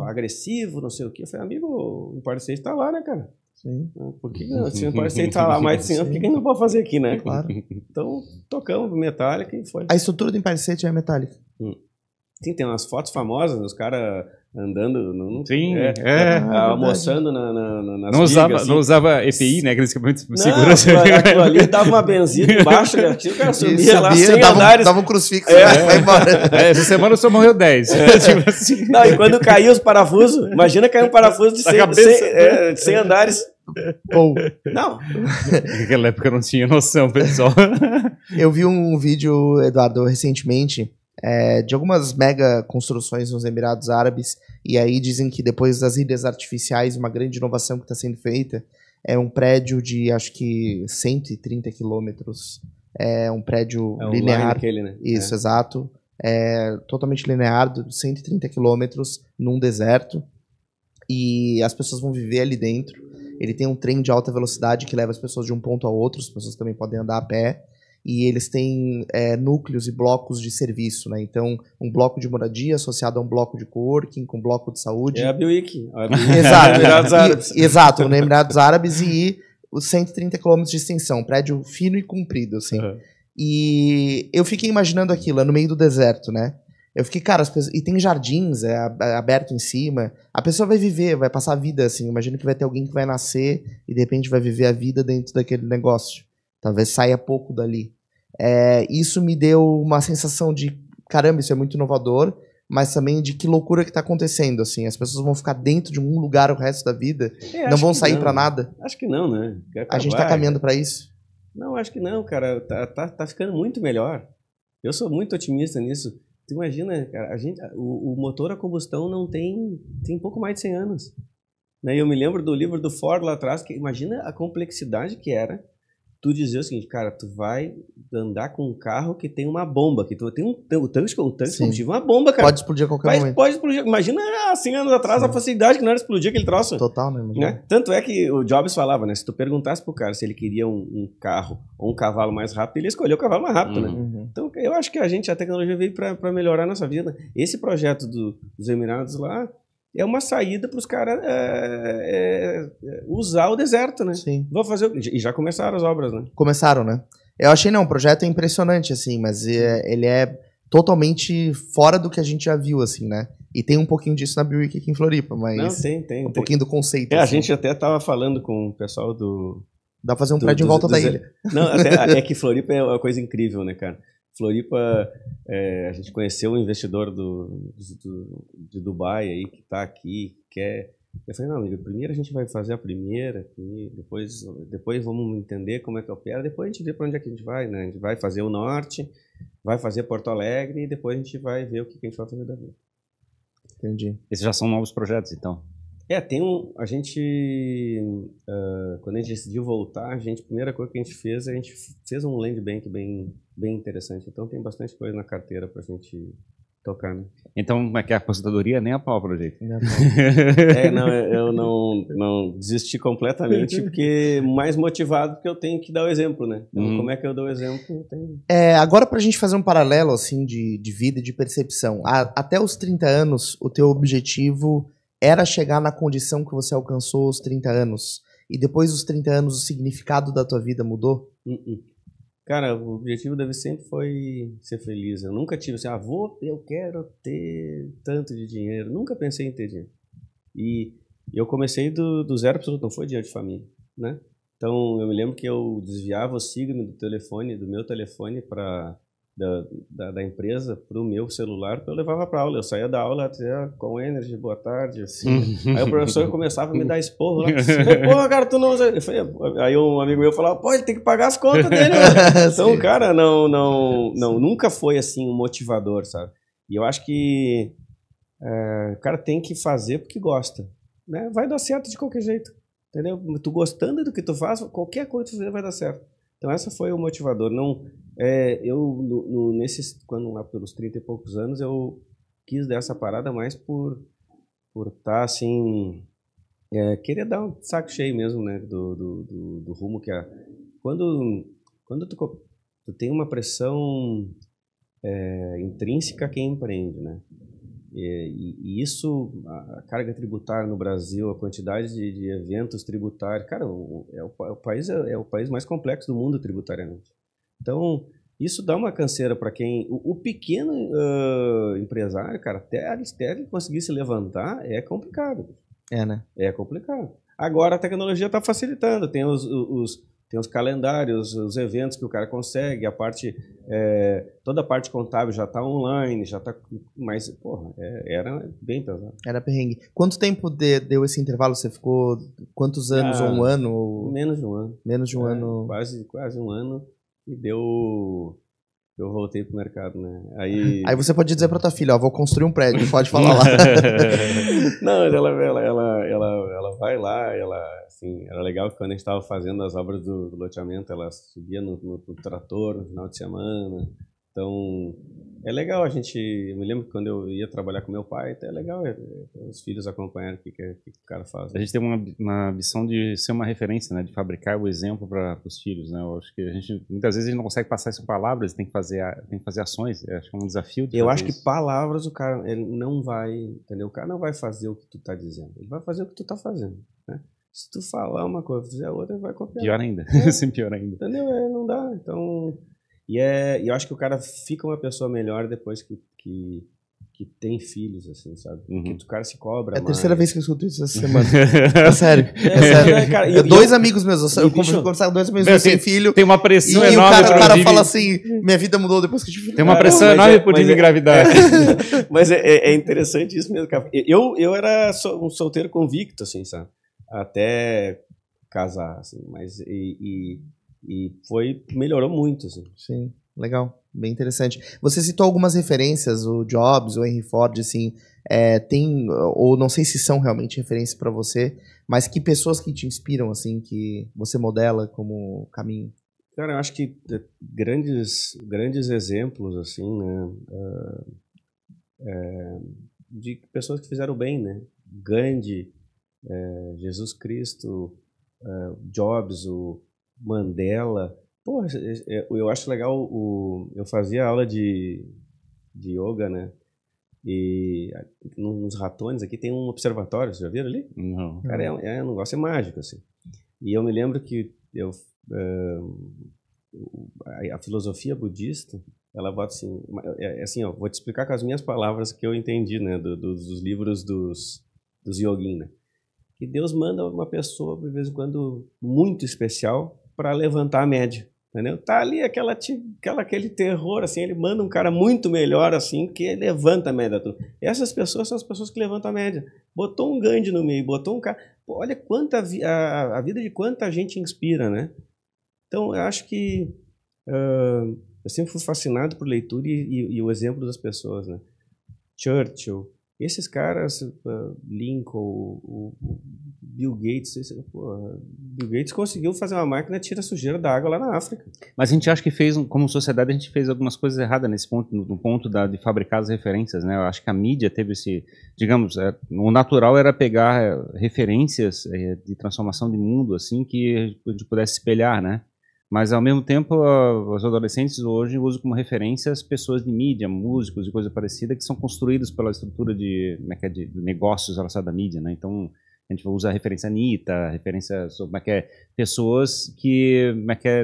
agressivo, não sei o quê. Eu falei, amigo, o Empire State tá lá, né, cara? Sim. Por que se o Empire State tá lá mais de 100 anos, por que a gente não pode fazer aqui, né? Claro. Então, tocamos metálica e foi. A estrutura do Empire State é metálica. Sim, tem umas fotos famosas, os caras andando... Sim, almoçando nas não usava, assim. não usava EPI, né? Aqueles equipamentos de segurança. Aquilo ali dava uma benzina embaixo, o cara subia lá 100 andares. Dava um crucifixo, vai embora. Essa semana só morreu 10. Tipo assim. Não, e quando caiu os parafusos, imagina cair um parafuso de 100 andares. Não. Naquela época eu não tinha noção, pessoal. Eu vi um vídeo, Eduardo, recentemente, de algumas mega construções nos Emirados Árabes, e aí dizem que depois das ilhas artificiais, uma grande inovação que está sendo feita é um prédio de, acho que, 130 quilômetros, um prédio linear. Aquele, né? Isso, exato. totalmente linear, de 130 quilômetros num deserto, e as pessoas vão viver ali dentro. Ele tem um trem de alta velocidade que leva as pessoas de um ponto ao outro, as pessoas também podem andar a pé, e eles têm núcleos e blocos de serviço, né? Então, um bloco de moradia associado a um bloco de coworking, com um bloco de saúde. É a BWIC. Exato, Emirados Árabes. Exato, no Emirados Árabes, e os 130 quilômetros de extensão, prédio fino e comprido, assim. Uhum. E eu fiquei imaginando aquilo, no meio do deserto, né? Eu fiquei, cara, e tem jardins aberto em cima. A pessoa vai viver, vai passar a vida, assim. Imagina que vai ter alguém que vai nascer e de repente vai viver a vida dentro daquele negócio. Talvez saia pouco dali. Isso me deu uma sensação de, caramba, isso é muito inovador, mas também de que loucura que tá acontecendo, assim. As pessoas vão ficar dentro de um lugar o resto da vida, não vão sair pra nada. Acho que não, né? A gente tá caminhando pra isso? Não, acho que não, cara. Tá ficando muito melhor. Eu sou muito otimista nisso. Tu imagina, cara, o motor a combustão não tem pouco mais de 100 anos. Né? Eu me lembro do livro do Ford lá atrás, que imagina a complexidade que era tu dizer o seguinte, cara, tu vai andar com um carro que tem uma bomba, que tu tem o tanque de combustível, uma bomba, cara. Pode explodir a qualquer momento. Pode explodir. Imagina há 100 anos atrás a facilidade que não era explodir aquele troço. Total, né? Né? Tanto é que o Jobs falava, né? Se tu perguntasse pro cara se ele queria um carro ou um cavalo mais rápido, ele escolheu o cavalo mais rápido, né? Então, eu acho que a tecnologia veio para melhorar a nossa vida. Esse projeto dos Emirados lá é uma saída para os caras usar o deserto, né? Sim. E já começaram as obras, né? Começaram, né? Eu achei, o projeto é impressionante, assim, mas ele é totalmente fora do que a gente já viu, assim, né? E tem um pouquinho disso na BWIC aqui em Floripa, mas... Não, tem. Pouquinho do conceito. A assim. gente até tava falando com o pessoal do... Dá pra fazer um prédio em volta da ilha. Não, até, é que Floripa é uma coisa incrível, né, cara? Floripa, a gente conheceu um investidor de Dubai aí, que está aqui, eu falei, não, amigo, primeiro a gente vai fazer a primeira, depois vamos entender como é que opera, depois a gente vê para onde é que a gente vai, né? A gente vai fazer o norte, vai fazer Porto Alegre e depois a gente vai ver o que a gente vai fazer da vida. Entendi. Esses já são novos projetos, então? A gente, quando a gente decidiu voltar, a primeira coisa que a gente fez um land bank bem interessante. Então tem bastante coisa na carteira pra gente tocar, né? Então, como é que é a aposentadoria? Nem a pau pro jeito. Eu não desisti completamente, porque mais motivado porque eu tenho que dar o exemplo, né? Então, como é que eu dou o exemplo? Agora pra gente fazer um paralelo, assim, de vida e de percepção. Até os 30 anos, o teu objetivo era chegar na condição que você alcançou aos 30 anos. E depois dos 30 anos, o significado da tua vida mudou? Cara, o objetivo sempre foi ser feliz. Eu nunca tive assim, eu quero ter tanto de dinheiro. Nunca pensei em ter dinheiro. E eu comecei do zero absoluto, não foi dinheiro de família, né? Então, eu me lembro que eu desviava o signo do meu telefone da empresa para o meu celular, eu levava para aula. Eu saía da aula, dizia, com energy, boa tarde, assim. Aí o professor começava a me dar esporro lá. Porra, cara, tu não usa... Aí um amigo meu falava, pô, ele tem que pagar as contas dele. Então, cara, nunca foi assim um motivador, sabe? E eu acho que o cara tem que fazer porque gosta, né? Vai dar certo de qualquer jeito, entendeu? Tu gostando do que tu faz, qualquer coisa que tu fizer vai dar certo. Então, essa foi o motivador. Quando lá pelos 30 e poucos anos, eu quis dar essa parada mais por estar assim, querer dar um saco cheio mesmo, né, do rumo que é. Quando tu tem uma pressão intrínseca, quem empreende, né? E isso, a carga tributária no Brasil, a quantidade de eventos tributários, cara, o país é o país mais complexo do mundo tributariamente. Então, isso dá uma canseira para quem... O pequeno empresário, cara, até ele conseguir se levantar, é complicado. Né? É complicado. Agora a tecnologia está facilitando, tem os calendários, os eventos que o cara consegue, toda a parte contábil já está online, já está... Mas, porra, era bem pesado. Era perrengue. Quanto tempo deu esse intervalo? Você ficou quantos anos ou um ano? Menos de um ano. Menos de um ano. Quase um ano. E eu voltei pro mercado, né? Aí você pode dizer pra tua filha, vou construir um prédio, pode falar lá. Não, ela vai lá, assim, era legal que quando a gente estava fazendo as obras do loteamento, ela subia no trator no final de semana, Então, é legal a gente... Eu me lembro que quando eu ia trabalhar com meu pai, até é legal os filhos acompanharem o que o cara faz. A gente tem uma missão de ser uma referência, né? De fabricar o exemplo para os filhos, né? Eu acho que muitas vezes a gente não consegue passar isso em palavras, tem que fazer ações. Eu acho que é um desafio. Eu acho que palavras o cara ele não vai, entendeu? O cara não vai fazer o que tu tá dizendo, ele vai fazer o que tu tá fazendo, né? Se tu falar uma coisa, fizer outra, ele vai copiar. Pior ainda, sempre pior ainda. Entendeu? Não dá. Então, e eu acho que o cara fica uma pessoa melhor depois que tem filhos, assim, sabe? Porque o cara se cobra. É a mais. terceira vez que eu escuto isso essa semana. É sério. É sério. Cara, dois amigos meus, eu conversar com dois amigos meus sem filho. Tem uma pressão e enorme. O cara fala assim: minha vida mudou depois que eu tive filho. Tem uma pressão enorme por engravidar. Mas é interessante isso mesmo, cara. Eu era um solteiro convicto, assim, sabe? Até casar, assim, mas melhorou muito, assim. Sim, legal, bem interessante. Você citou algumas referências, o Jobs, o Henry Ford, assim, tem, ou não sei se são realmente referências para você, mas que pessoas que te inspiram, assim, que você modela como caminho? Cara, eu acho que grandes exemplos, assim, né, de pessoas que fizeram bem, né? Gandhi, Jesus Cristo, Jobs, o Mandela. Pô, eu acho legal, eu fazia aula de yoga, né? E nos Ratones aqui tem um observatório, vocês já viram ali? Não. Cara, um negócio mágico, assim. E eu me lembro que a filosofia budista, ela bota assim, ó, vou te explicar com as minhas palavras que eu entendi, né, dos livros dos yogin, né? Que Deus manda uma pessoa, de vez em quando, muito especial para levantar a média, entendeu? Tá ali aquele terror, assim, ele manda um cara muito melhor, assim, que levanta a média. Essas pessoas são as pessoas que levantam a média. Botou um Gandhi no meio, botou um cara... Pô, olha a vida de quanta gente inspira, né? Então, eu acho que eu sempre fui fascinado por leitura e o exemplo das pessoas, né? Churchill, esses caras, Lincoln, o Bill Gates, Bill Gates conseguiu fazer uma máquina que tira sujeira da água lá na África. Mas a gente acha que como sociedade, a gente fez algumas coisas erradas nesse ponto, no ponto de fabricar as referências, né? Eu acho que a mídia teve digamos, o natural era pegar referências de transformação de mundo, assim, que a gente pudesse espelhar, né? Mas, ao mesmo tempo, os adolescentes hoje usam como referências pessoas de mídia, músicos e coisa parecida, que são construídos pela estrutura de negócios relacionados à mídia, né? Então, a gente usa a referência Anitta, referência pessoas que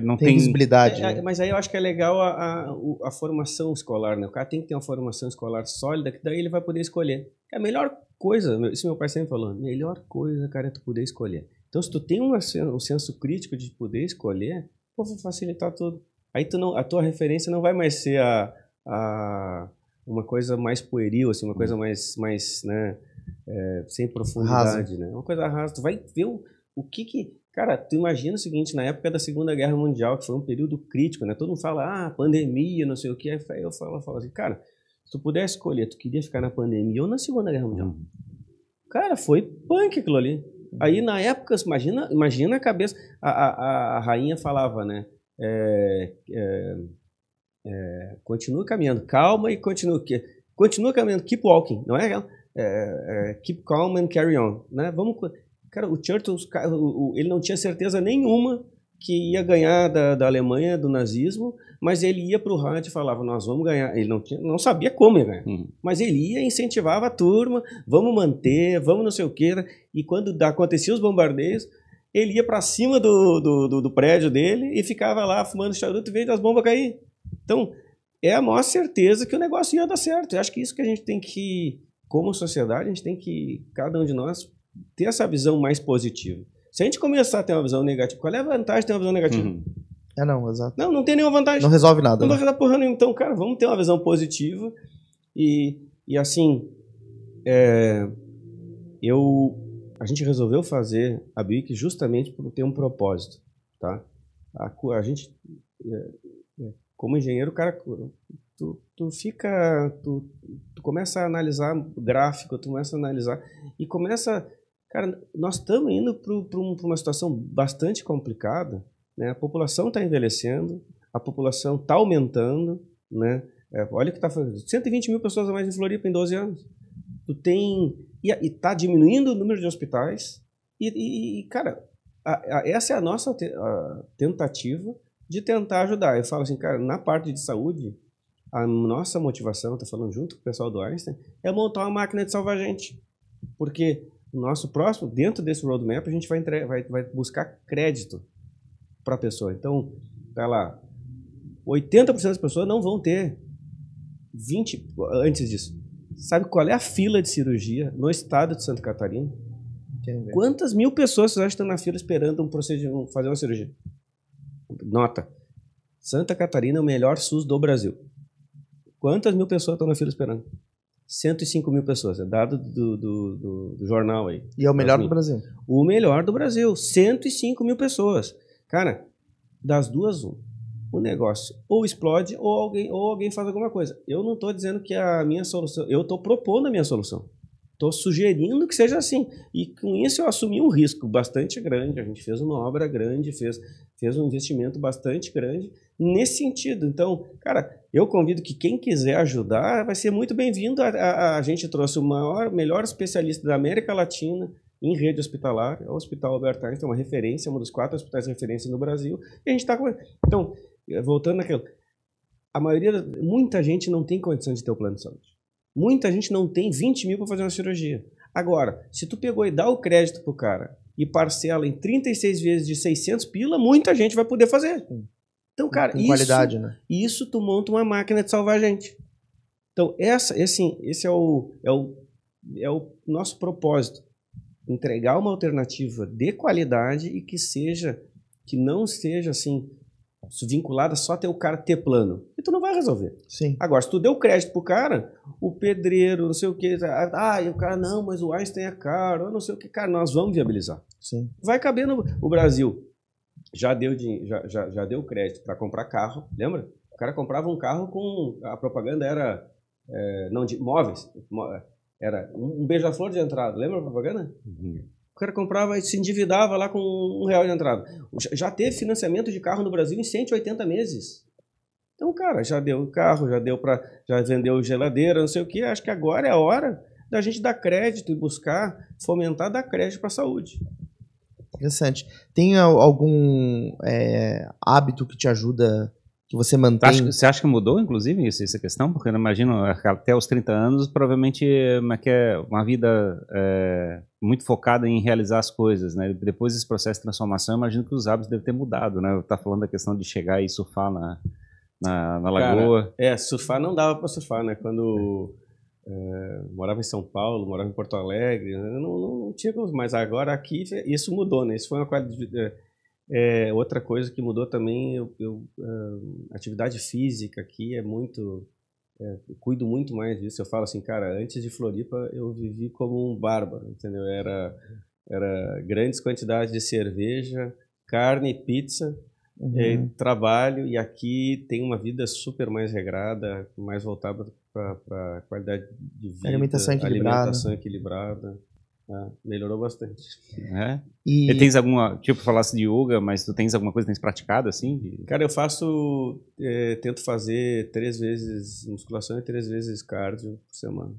não tem visibilidade. Mas aí eu acho que é legal a formação escolar, né? O cara tem que ter uma formação escolar sólida, que daí ele vai poder escolher. É a melhor coisa, isso meu pai sempre falou, a melhor coisa, cara, é tu poder escolher. Então, se tu tem um senso crítico de poder escolher, pô, vai facilitar tudo. Aí a tua referência não vai mais ser uma coisa mais pueril, assim, uma coisa mais né, sem profundidade, né? Uma coisa rasa. Tu vai ver o que... Cara, tu imagina o seguinte, na época da Segunda Guerra Mundial, que foi um período crítico, né? Todo mundo fala, pandemia, não sei o que. Aí eu falo assim, cara, se tu pudesse escolher, tu queria ficar na pandemia ou na Segunda Guerra Mundial? Cara, foi punk aquilo ali. Aí, na época, imagina a cabeça... A rainha falava, né? Continua caminhando, calma e continua caminhando, keep walking, não é? Keep calm and carry on, né? Cara, o Churchill, ele não tinha certeza nenhuma que ia ganhar da Alemanha, do nazismo, mas ele ia para o rádio e falava, nós vamos ganhar. Ele não sabia como ia ganhar, mas ele ia e incentivava a turma, vamos manter, vamos não sei o quê. E quando aconteciam os bombardeios, ele ia para cima do prédio dele e ficava lá fumando charuto e vendo as bombas cair. Então, é a maior certeza que o negócio ia dar certo. Eu acho que isso que a gente tem que, como sociedade, a gente tem que, cada um de nós, ter essa visão mais positiva. Se a gente começar a ter uma visão negativa, qual é a vantagem de ter uma visão negativa? Não, exato. Não tem nenhuma vantagem. Não resolve nada. Não vai resolver porra nenhuma. Então, cara, vamos ter uma visão positiva e assim, a gente resolveu fazer a BIC justamente por ter um propósito, tá? A gente, como engenheiro, cara, tu começa a analisar gráfico, tu começa a analisar e começa... Cara, nós estamos indo para uma situação bastante complicada, né? A população está envelhecendo, a população está aumentando, né? Olha o que está fazendo. 120 mil pessoas a mais em Floripa em 12 anos. Tu tem... E está diminuindo o número de hospitais. Cara, essa é a nossa tentativa de tentar ajudar. Eu falo assim, cara, na parte de saúde, a nossa motivação, estou falando junto com o pessoal do Einstein, é montar uma máquina de salvar gente. Porque o nosso próximo, dentro desse roadmap, a gente vai buscar crédito para a pessoa. Então, tá lá, 80% das pessoas não vão ter 20 antes disso. Sabe qual é a fila de cirurgia no estado de Santa Catarina? Quantas mil pessoas vocês acham que estão na fila esperando fazer uma cirurgia? Nota, Santa Catarina é o melhor SUS do Brasil. Quantas mil pessoas estão na fila esperando? 105 mil pessoas, é dado do jornal aí. E é o melhor do Brasil. O melhor do Brasil, 105 mil pessoas. Cara, das duas, o negócio ou explode ou alguém faz alguma coisa. Eu não estou dizendo que a minha solução, eu estou propondo a minha solução. Estou sugerindo que seja assim. E com isso eu assumi um risco bastante grande. A gente fez uma obra grande, fez um investimento bastante grande nesse sentido. Então, cara, eu convido que quem quiser ajudar vai ser muito bem-vindo. A gente trouxe o melhor especialista da América Latina em rede hospitalar, o Hospital Albert Einstein, uma referência, um dos 4 hospitais de referência no Brasil. E a gente está com... Então, voltando naquilo, muita gente não tem condição de ter o plano de saúde. Muita gente não tem 20 mil para fazer uma cirurgia. Agora, se tu pegou e dá o crédito pro cara e parcela em 36 vezes de 600 pila, muita gente vai poder fazer. Então, cara, qualidade, né? Isso tu monta uma máquina de salvar gente. Então, esse é o nosso propósito. Entregar uma alternativa de qualidade e que não seja assim, vinculada só a ter o cara ter plano. E tu não vai resolver. Sim. Agora, se tu deu crédito pro cara, o pedreiro, não sei o que, e o cara, não, mas o Einstein é caro, não sei o que, cara, nós vamos viabilizar. Sim. Vai caber o Brasil. Já deu crédito para comprar carro, lembra? O cara comprava um carro com... A propaganda era... de móveis. Era um beija-flor de entrada. Lembra a propaganda? Uhum. O cara comprava e se endividava lá com R$1 de entrada. Já teve financiamento de carro no Brasil em 180 meses. Então, cara, já deu carro, já vendeu geladeira, não sei o que. Acho que agora é a hora da gente dar crédito e buscar fomentar dar crédito para a saúde. Interessante. Tem algum hábito que te ajuda, que você mantém? Você acha que mudou, inclusive, essa questão? Porque eu imagino, até os 30 anos, provavelmente é uma vida muito focada em realizar as coisas, né? Depois desse processo de transformação, eu imagino que os hábitos devem ter mudado, né? Tá falando da questão de chegar e surfar na lagoa. Cara, surfar não dava para surfar, né? Quando morava em São Paulo, morava em Porto Alegre, não tinha como, mas agora aqui isso mudou, né? Isso foi uma qualidade outra coisa que mudou também, atividade física aqui é muito... eu cuido muito mais disso. Eu falo assim, cara, antes de Floripa eu vivi como um bárbaro, entendeu? Era grandes quantidades de cerveja, carne, pizza, trabalho, e aqui tem uma vida super mais regrada, mais voltada para qualidade de vida, alimentação equilibrada. Melhorou bastante. E tens alguma, falasse de yoga, mas tu tens alguma coisa que tens praticado assim? Cara, eu tento fazer 3 vezes musculação e 3 vezes cardio por semana.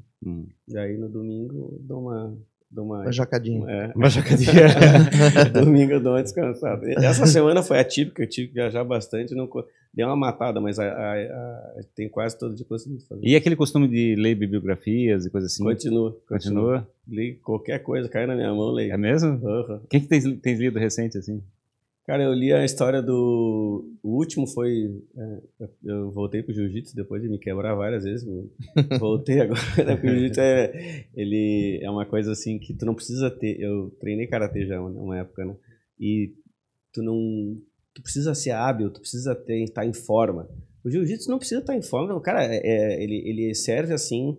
E aí no domingo dou uma jacadinha. Uma jacadinha. Domingo eu dou uma descansada. Essa semana foi atípica, eu tive que viajar bastante, deu uma matada, mas tem quase todo dia conseguido fazer. E aquele costume de ler bibliografias e coisas assim? Continua. Li qualquer coisa, cai na minha mão, leio. É mesmo? Uhum. O que tens lido recente, assim? Cara, eu li a história O último foi... eu voltei pro jiu-jitsu depois de me quebrar várias vezes. Voltei agora, porque o jiu-jitsu ele é uma coisa assim que tu não precisa ter... Eu treinei karatê já uma época, né? E tu precisa ser hábil, tu precisa estar em forma. O jiu-jitsu não precisa estar em forma. Cara, ele serve assim...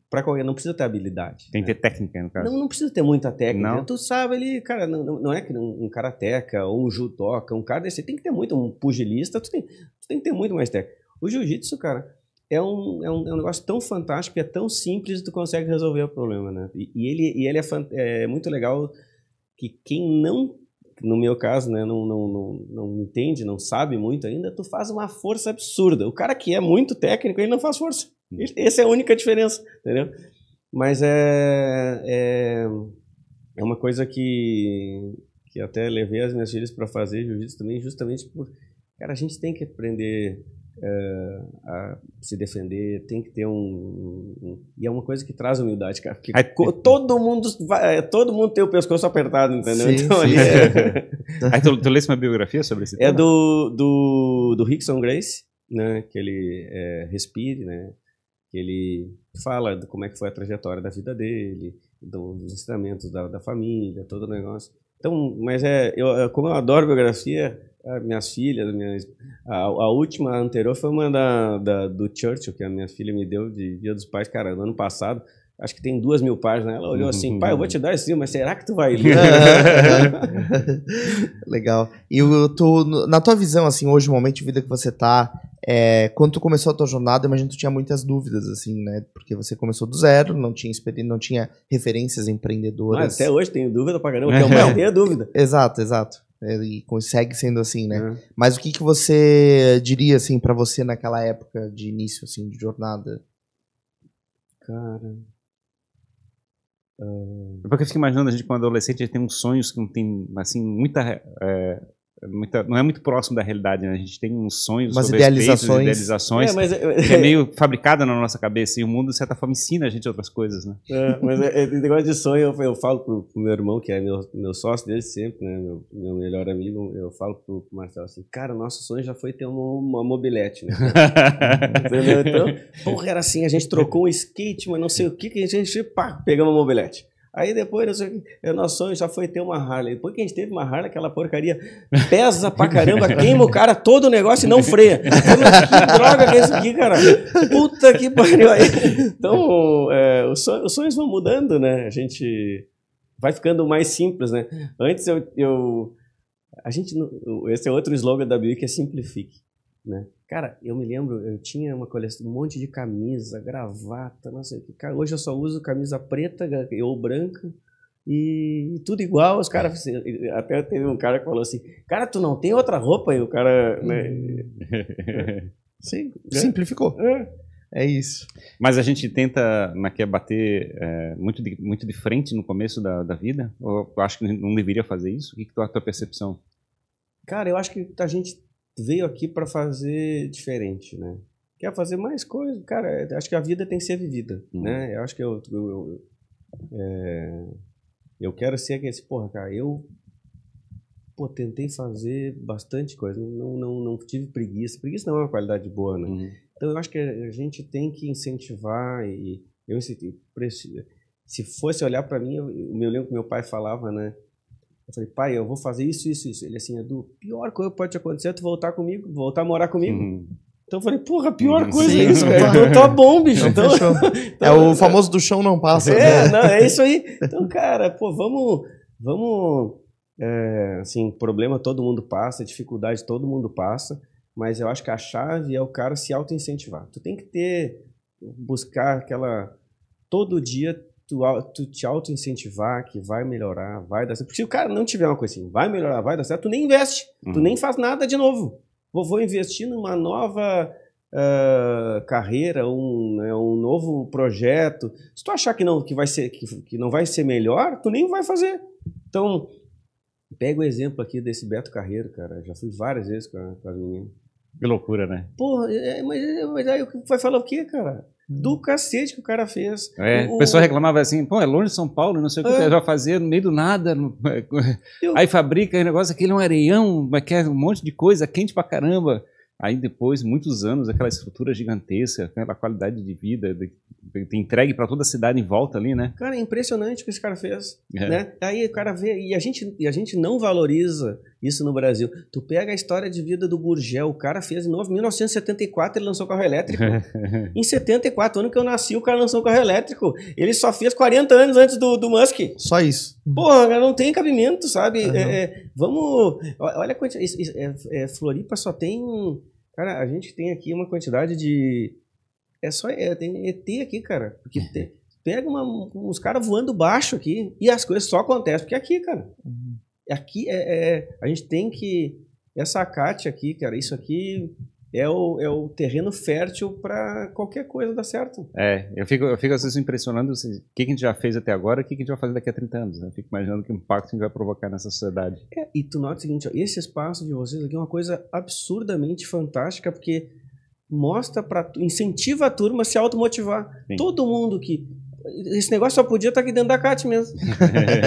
para qualquer, não precisa ter habilidade. Tem que ter técnica, no caso. Não precisa ter muita técnica. Não. Tu sabe, ele, cara, não é que um karateca ou um judoca, um cara desse, tem que ter muito, um pugilista, tu tem que ter muito mais técnica. O jiu-jitsu, cara, é um negócio tão fantástico, é tão simples, tu consegue resolver o problema, né? E ele é muito legal que quem não no meu caso, né, não entende, não sabe muito ainda, tu faz uma força absurda. O cara que é muito técnico, ele não faz força. Essa é a única diferença, entendeu? Mas é uma coisa que até levei as minhas filhas para fazer jiu-jitsu também, justamente por... Cara, a gente tem que aprender a se defender, tem que ter e é uma coisa que traz humildade, cara, porque todo mundo tem o pescoço apertado, entendeu? Sim, então, sim. Aí tu lesse uma biografia sobre esse tema? É do Rickson Gracie, né, que ele respire, né, que ele fala de como é que foi a trajetória da vida dele, dos ensinamentos da família, todo o negócio. Então, mas como eu adoro biografia, minhas filhas, a última anterior foi uma do Churchill, que a minha filha me deu de Dia dos Pais, cara, no ano passado. Acho que tem 2.000 páginas. Ela olhou assim, pai, eu vou te dar esse livro, mas será que tu vai ler? Legal. E na tua visão, assim, hoje, o momento de vida que você tá, quando tu começou a tua jornada, eu imagino que tu tinha muitas dúvidas, assim, né? Porque você começou do zero, não tinha experiência, não tinha referências empreendedoras. Mas até hoje tenho dúvida pra caramba, que eu mais tenho dúvida. Exato. E segue sendo assim, né? Mas o que você diria, assim, pra você naquela época de início, assim, de jornada? Cara... Porque eu fico imaginando, a gente quando adolescente, a gente tem uns sonhos que não tem, assim, não é muito próximo da realidade, né? A gente tem uns sonhos, umas sobre idealizações, que é meio fabricada na nossa cabeça, e o mundo, de certa forma, ensina a gente outras coisas, né? Mas esse negócio de sonho, eu falo pro meu irmão, que é meu sócio desde sempre, né? Meu melhor amigo, eu falo pro Marcelo assim, cara, nosso sonho já foi ter uma mobilete, né? Entendeu? Então, porra, era assim, a gente trocou um skate, mas não sei o que a gente, pegamos uma mobilete. Aí depois, nosso sonho já foi ter uma Harley. Depois que a gente teve uma Harley, aquela porcaria pesa pra caramba, queima o cara todo o negócio e não freia. Que droga que é isso aqui, cara? Puta que pariu aí. Então, os sonhos vão mudando, né? A gente vai ficando mais simples, né? Antes esse é outro slogan da Bio, que é simplifique, né? Cara, eu me lembro, eu tinha uma coleção, um monte de camisa, gravata, não sei o que. Cara, hoje eu só uso camisa preta ou branca e tudo igual. Os caras, até teve um cara que falou assim, cara, tu não tem outra roupa? E o cara, né? Sim, simplificou. É isso. Mas a gente tenta bater muito de frente no começo da vida? Ou eu acho que não deveria fazer isso? O que é a tua percepção? Cara, eu acho que a gente veio aqui para fazer diferente, né? Quer fazer mais coisas, cara, acho que a vida tem que ser vivida, né? Eu acho que eu quero ser esse, porra, cara, tentei fazer bastante coisa, não tive preguiça não é uma qualidade boa, né? Então eu acho que a gente tem que incentivar e se fosse olhar para mim, eu lembro que meu pai falava, né? Eu falei, pai, eu vou fazer isso. Ele assim, Edu, pior coisa que pode acontecer é tu voltar a morar comigo. Então eu falei, porra, a pior coisa é isso, cara. Então tá bom, bicho. Então, é o famoso do chão não passa. É isso aí. Então, cara, pô, vamos assim, problema todo mundo passa, dificuldade todo mundo passa, mas eu acho que a chave é o cara se auto-incentivar. Tu tem que buscar aquela, todo dia, tu te auto-incentivar que vai melhorar, vai dar certo. Porque se o cara não tiver uma coisa assim, vai melhorar, vai dar certo, tu nem investe, tu nem faz nada de novo. Vou investir numa nova carreira, um novo projeto. Se tu achar que não vai ser melhor, tu nem vai fazer. Então, pega o exemplo aqui desse Beto Carreiro, cara. Já fui várias vezes com as meninas. Que loucura, né? Porra, mas aí vai falar o quê, cara? Do cacete que o cara fez. O pessoal reclamava assim, pô, é longe de São Paulo, não sei o que vai fazer no meio do nada. Aí fabrica o negócio, aquele é um areião, quer um monte de coisa, quente pra caramba. Aí depois, muitos anos, aquela estrutura gigantesca, aquela qualidade de vida, entregue para toda a cidade em volta ali, né? Cara, é impressionante o que esse cara fez. Né? Aí o cara vê, e a gente não valoriza isso no Brasil. Tu pega a história de vida do Gurgel, o cara fez em 1974, ele lançou carro elétrico. Em 74, ano que eu nasci, o cara lançou carro elétrico. Ele só fez 40 anos antes do Musk. Só isso. Porra, não tem cabimento, sabe? Vamos... Olha a quantidade... Floripa só tem... Cara, a gente tem aqui uma quantidade de... Tem ET aqui, cara. Porque pega uns caras voando baixo aqui e as coisas só acontecem porque é aqui, cara. aqui a gente tem que... Essa Kátia aqui, cara, isso aqui é o terreno fértil para qualquer coisa dar certo. Eu fico às vezes impressionando assim, o que a gente já fez até agora e o que a gente vai fazer daqui a 30 anos. Né? Eu fico imaginando que impacto a gente vai provocar nessa sociedade. E tu nota o seguinte, ó, esse espaço de vocês aqui é uma coisa absurdamente fantástica, porque incentiva a turma a se automotivar. Sim. Todo mundo que... Esse negócio só podia estar aqui dentro da CAT mesmo.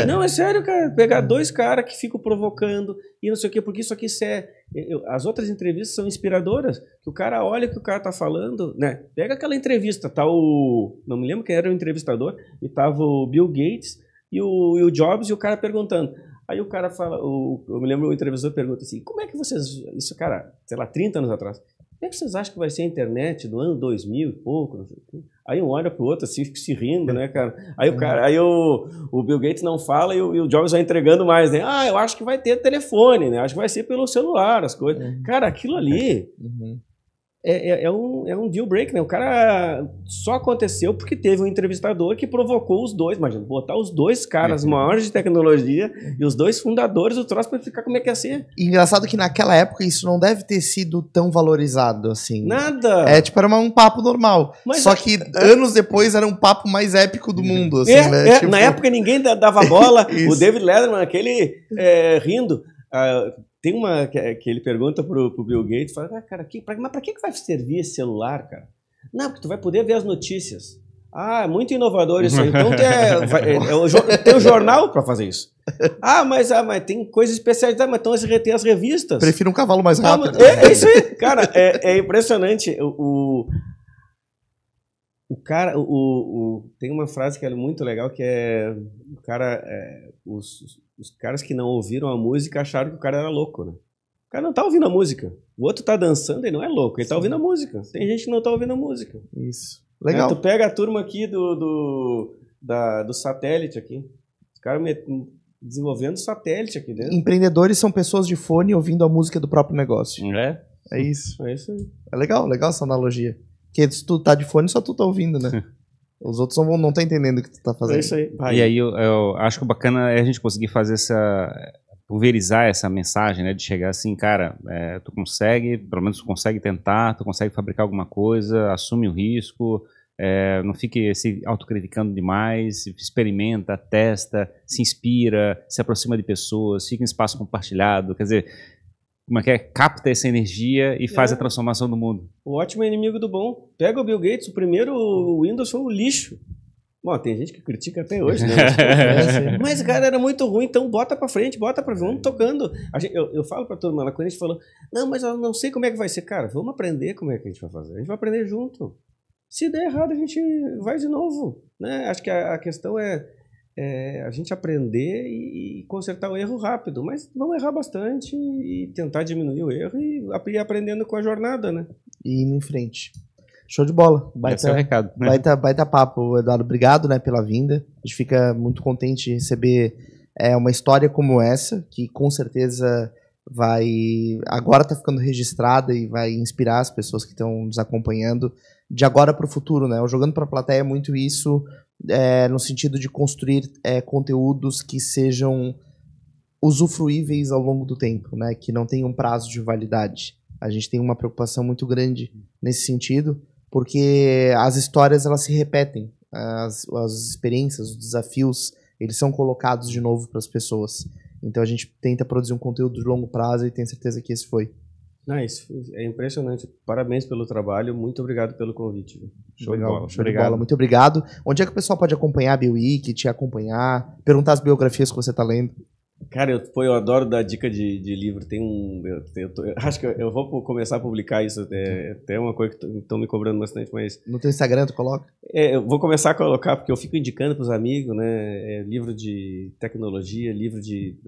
Não, é sério, cara. Pegar 2 caras que ficam provocando e não sei o quê, porque isso aqui as outras entrevistas são inspiradoras, que o cara olha o que o cara tá falando, né? Pega aquela entrevista, tá não me lembro quem era o entrevistador, e tava o Bill Gates e o Jobs, e o cara perguntando. Aí o cara fala, eu me lembro, o entrevistador pergunta assim, como é que vocês, isso, cara, sei lá, 30 anos atrás, como é que vocês acham que vai ser a internet do ano 2000 e pouco? Não sei o quê? Aí um olha pro outro assim, fica se rindo, né, cara? Aí o Bill Gates não fala e o Jobs vai entregando mais, né? Eu acho que vai ter telefone, né? Acho que vai ser pelo celular, as coisas. Cara, aquilo ali é um deal break, né? O cara só aconteceu porque teve um entrevistador que provocou os dois, imagina, botar os 2 caras maiores de tecnologia e os 2 fundadores do troço para explicar como é que ia ser. E engraçado que naquela época isso não deve ter sido tão valorizado, assim. Nada! Era um papo normal. Mas só que anos depois era um papo mais épico do mundo, assim, né? Na época ninguém dava bola, o David Letterman, aquele rindo... Tem uma que ele pergunta pro Bill Gates, fala, cara, mas pra que vai servir esse celular, cara? Não, porque tu vai poder ver as notícias. É muito inovador isso aí. Então tem um jornal para fazer isso. Mas tem coisas especiais, mas então reter as revistas. Prefiro um cavalo mais rápido. É isso aí, cara, é impressionante. O cara, tem uma frase que é muito legal, que é o cara, os caras que não ouviram a música acharam que o cara era louco, né? O cara não tá ouvindo a música. O outro tá dançando, ele não é louco, ele tá ouvindo a música. Tem gente que não tá ouvindo a música. Isso. Legal. Tu pega a turma aqui do satélite aqui. Os caras desenvolvendo satélite aqui dentro. Empreendedores são pessoas de fone ouvindo a música do próprio negócio. É isso. É isso aí. É legal essa analogia. Porque se tu tá de fone, só tu tá ouvindo, né? Os outros não estão entendendo o que tu tá fazendo. É isso aí. E aí eu acho que o bacana é a gente conseguir fazer pulverizar essa mensagem, né? De chegar assim, cara, tu consegue, pelo menos tu consegue tentar, tu consegue fabricar alguma coisa, assume o risco, não fique se autocriticando demais, experimenta, testa, se inspira, se aproxima de pessoas, fica em espaço compartilhado, quer dizer... capta essa energia e faz a transformação do mundo. O ótimo é inimigo do bom. Pega o Bill Gates, o primeiro Windows foi um lixo. Bom, tem gente que critica até hoje, né? Mas, cara, era muito ruim, então bota pra frente, vamos tocando. Eu falo pra turma, quando a gente falou, não, mas eu não sei como é que vai ser. Cara, vamos aprender como é que a gente vai fazer. A gente vai aprender junto. Se der errado, a gente vai de novo. Né? Acho que a questão é a gente aprender e consertar o erro rápido, mas vamos errar bastante e tentar diminuir o erro e ir aprendendo com a jornada, né? E indo em frente. Show de bola. Esse é o recado. Baita papo, Eduardo. Obrigado, né, pela vinda. A gente fica muito contente de receber uma história como essa, que com certeza agora tá ficando registrada e vai inspirar as pessoas que estão nos acompanhando de agora para o futuro, né? O Jogando para a Plateia é muito isso, no sentido de construir conteúdos que sejam usufruíveis ao longo do tempo, né? Que não tenham prazo de validade. A gente tem uma preocupação muito grande nesse sentido, porque as histórias elas se repetem, as experiências, os desafios, eles são colocados de novo para as pessoas. Então a gente tenta produzir um conteúdo de longo prazo e tenho certeza que esse foi. Isso é impressionante. Parabéns pelo trabalho. Muito obrigado pelo convite. Show de bola. Muito obrigado. Onde é que o pessoal pode acompanhar a BioWiki, te acompanhar, perguntar as biografias que você está lendo? Cara, eu adoro dar dica de livro. Acho que eu vou começar a publicar isso. Até uma coisa que estão me cobrando bastante, mas... No teu Instagram tu coloca? Eu vou começar a colocar, porque eu fico indicando para os amigos, né? Livro de tecnologia, livro de...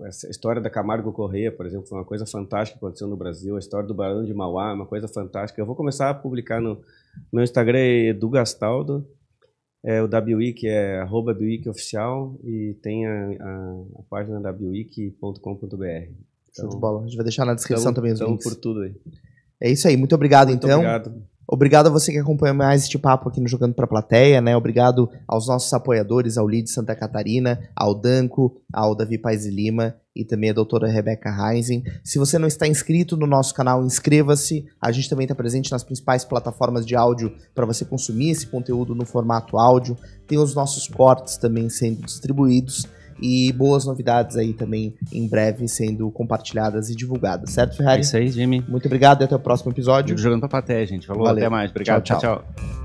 essa história da Camargo Corrêa, por exemplo, foi uma coisa fantástica que aconteceu no Brasil. A história do Barão de Mauá, uma coisa fantástica. Eu vou começar a publicar no meu Instagram, é Edu Gastaldo. O da BioWiki é @BioWikiOficial e tem a página da biowiki.com.br. Show de bola. A gente vai deixar na descrição também os links. Por tudo aí. É isso aí. Muito obrigado, Muito então. Obrigado. Obrigado a você que acompanha mais este papo aqui no Jogando Pra Plateia, né? Obrigado aos nossos apoiadores, ao Lead Santa Catarina, ao Danco, ao Davi Paes de Lima e também a doutora Rebeca Heinzen. Se você não está inscrito no nosso canal, inscreva-se. A gente também está presente nas principais plataformas de áudio para você consumir esse conteúdo no formato áudio. Tem os nossos cortes também sendo distribuídos. E boas novidades aí também em breve sendo compartilhadas e divulgadas, certo, Ferrari? É isso aí, Jimmy. Muito obrigado e até o próximo episódio. Jogando Pra Plateia, gente. Falou, Valeu. até mais. Obrigado, Tchau, tchau.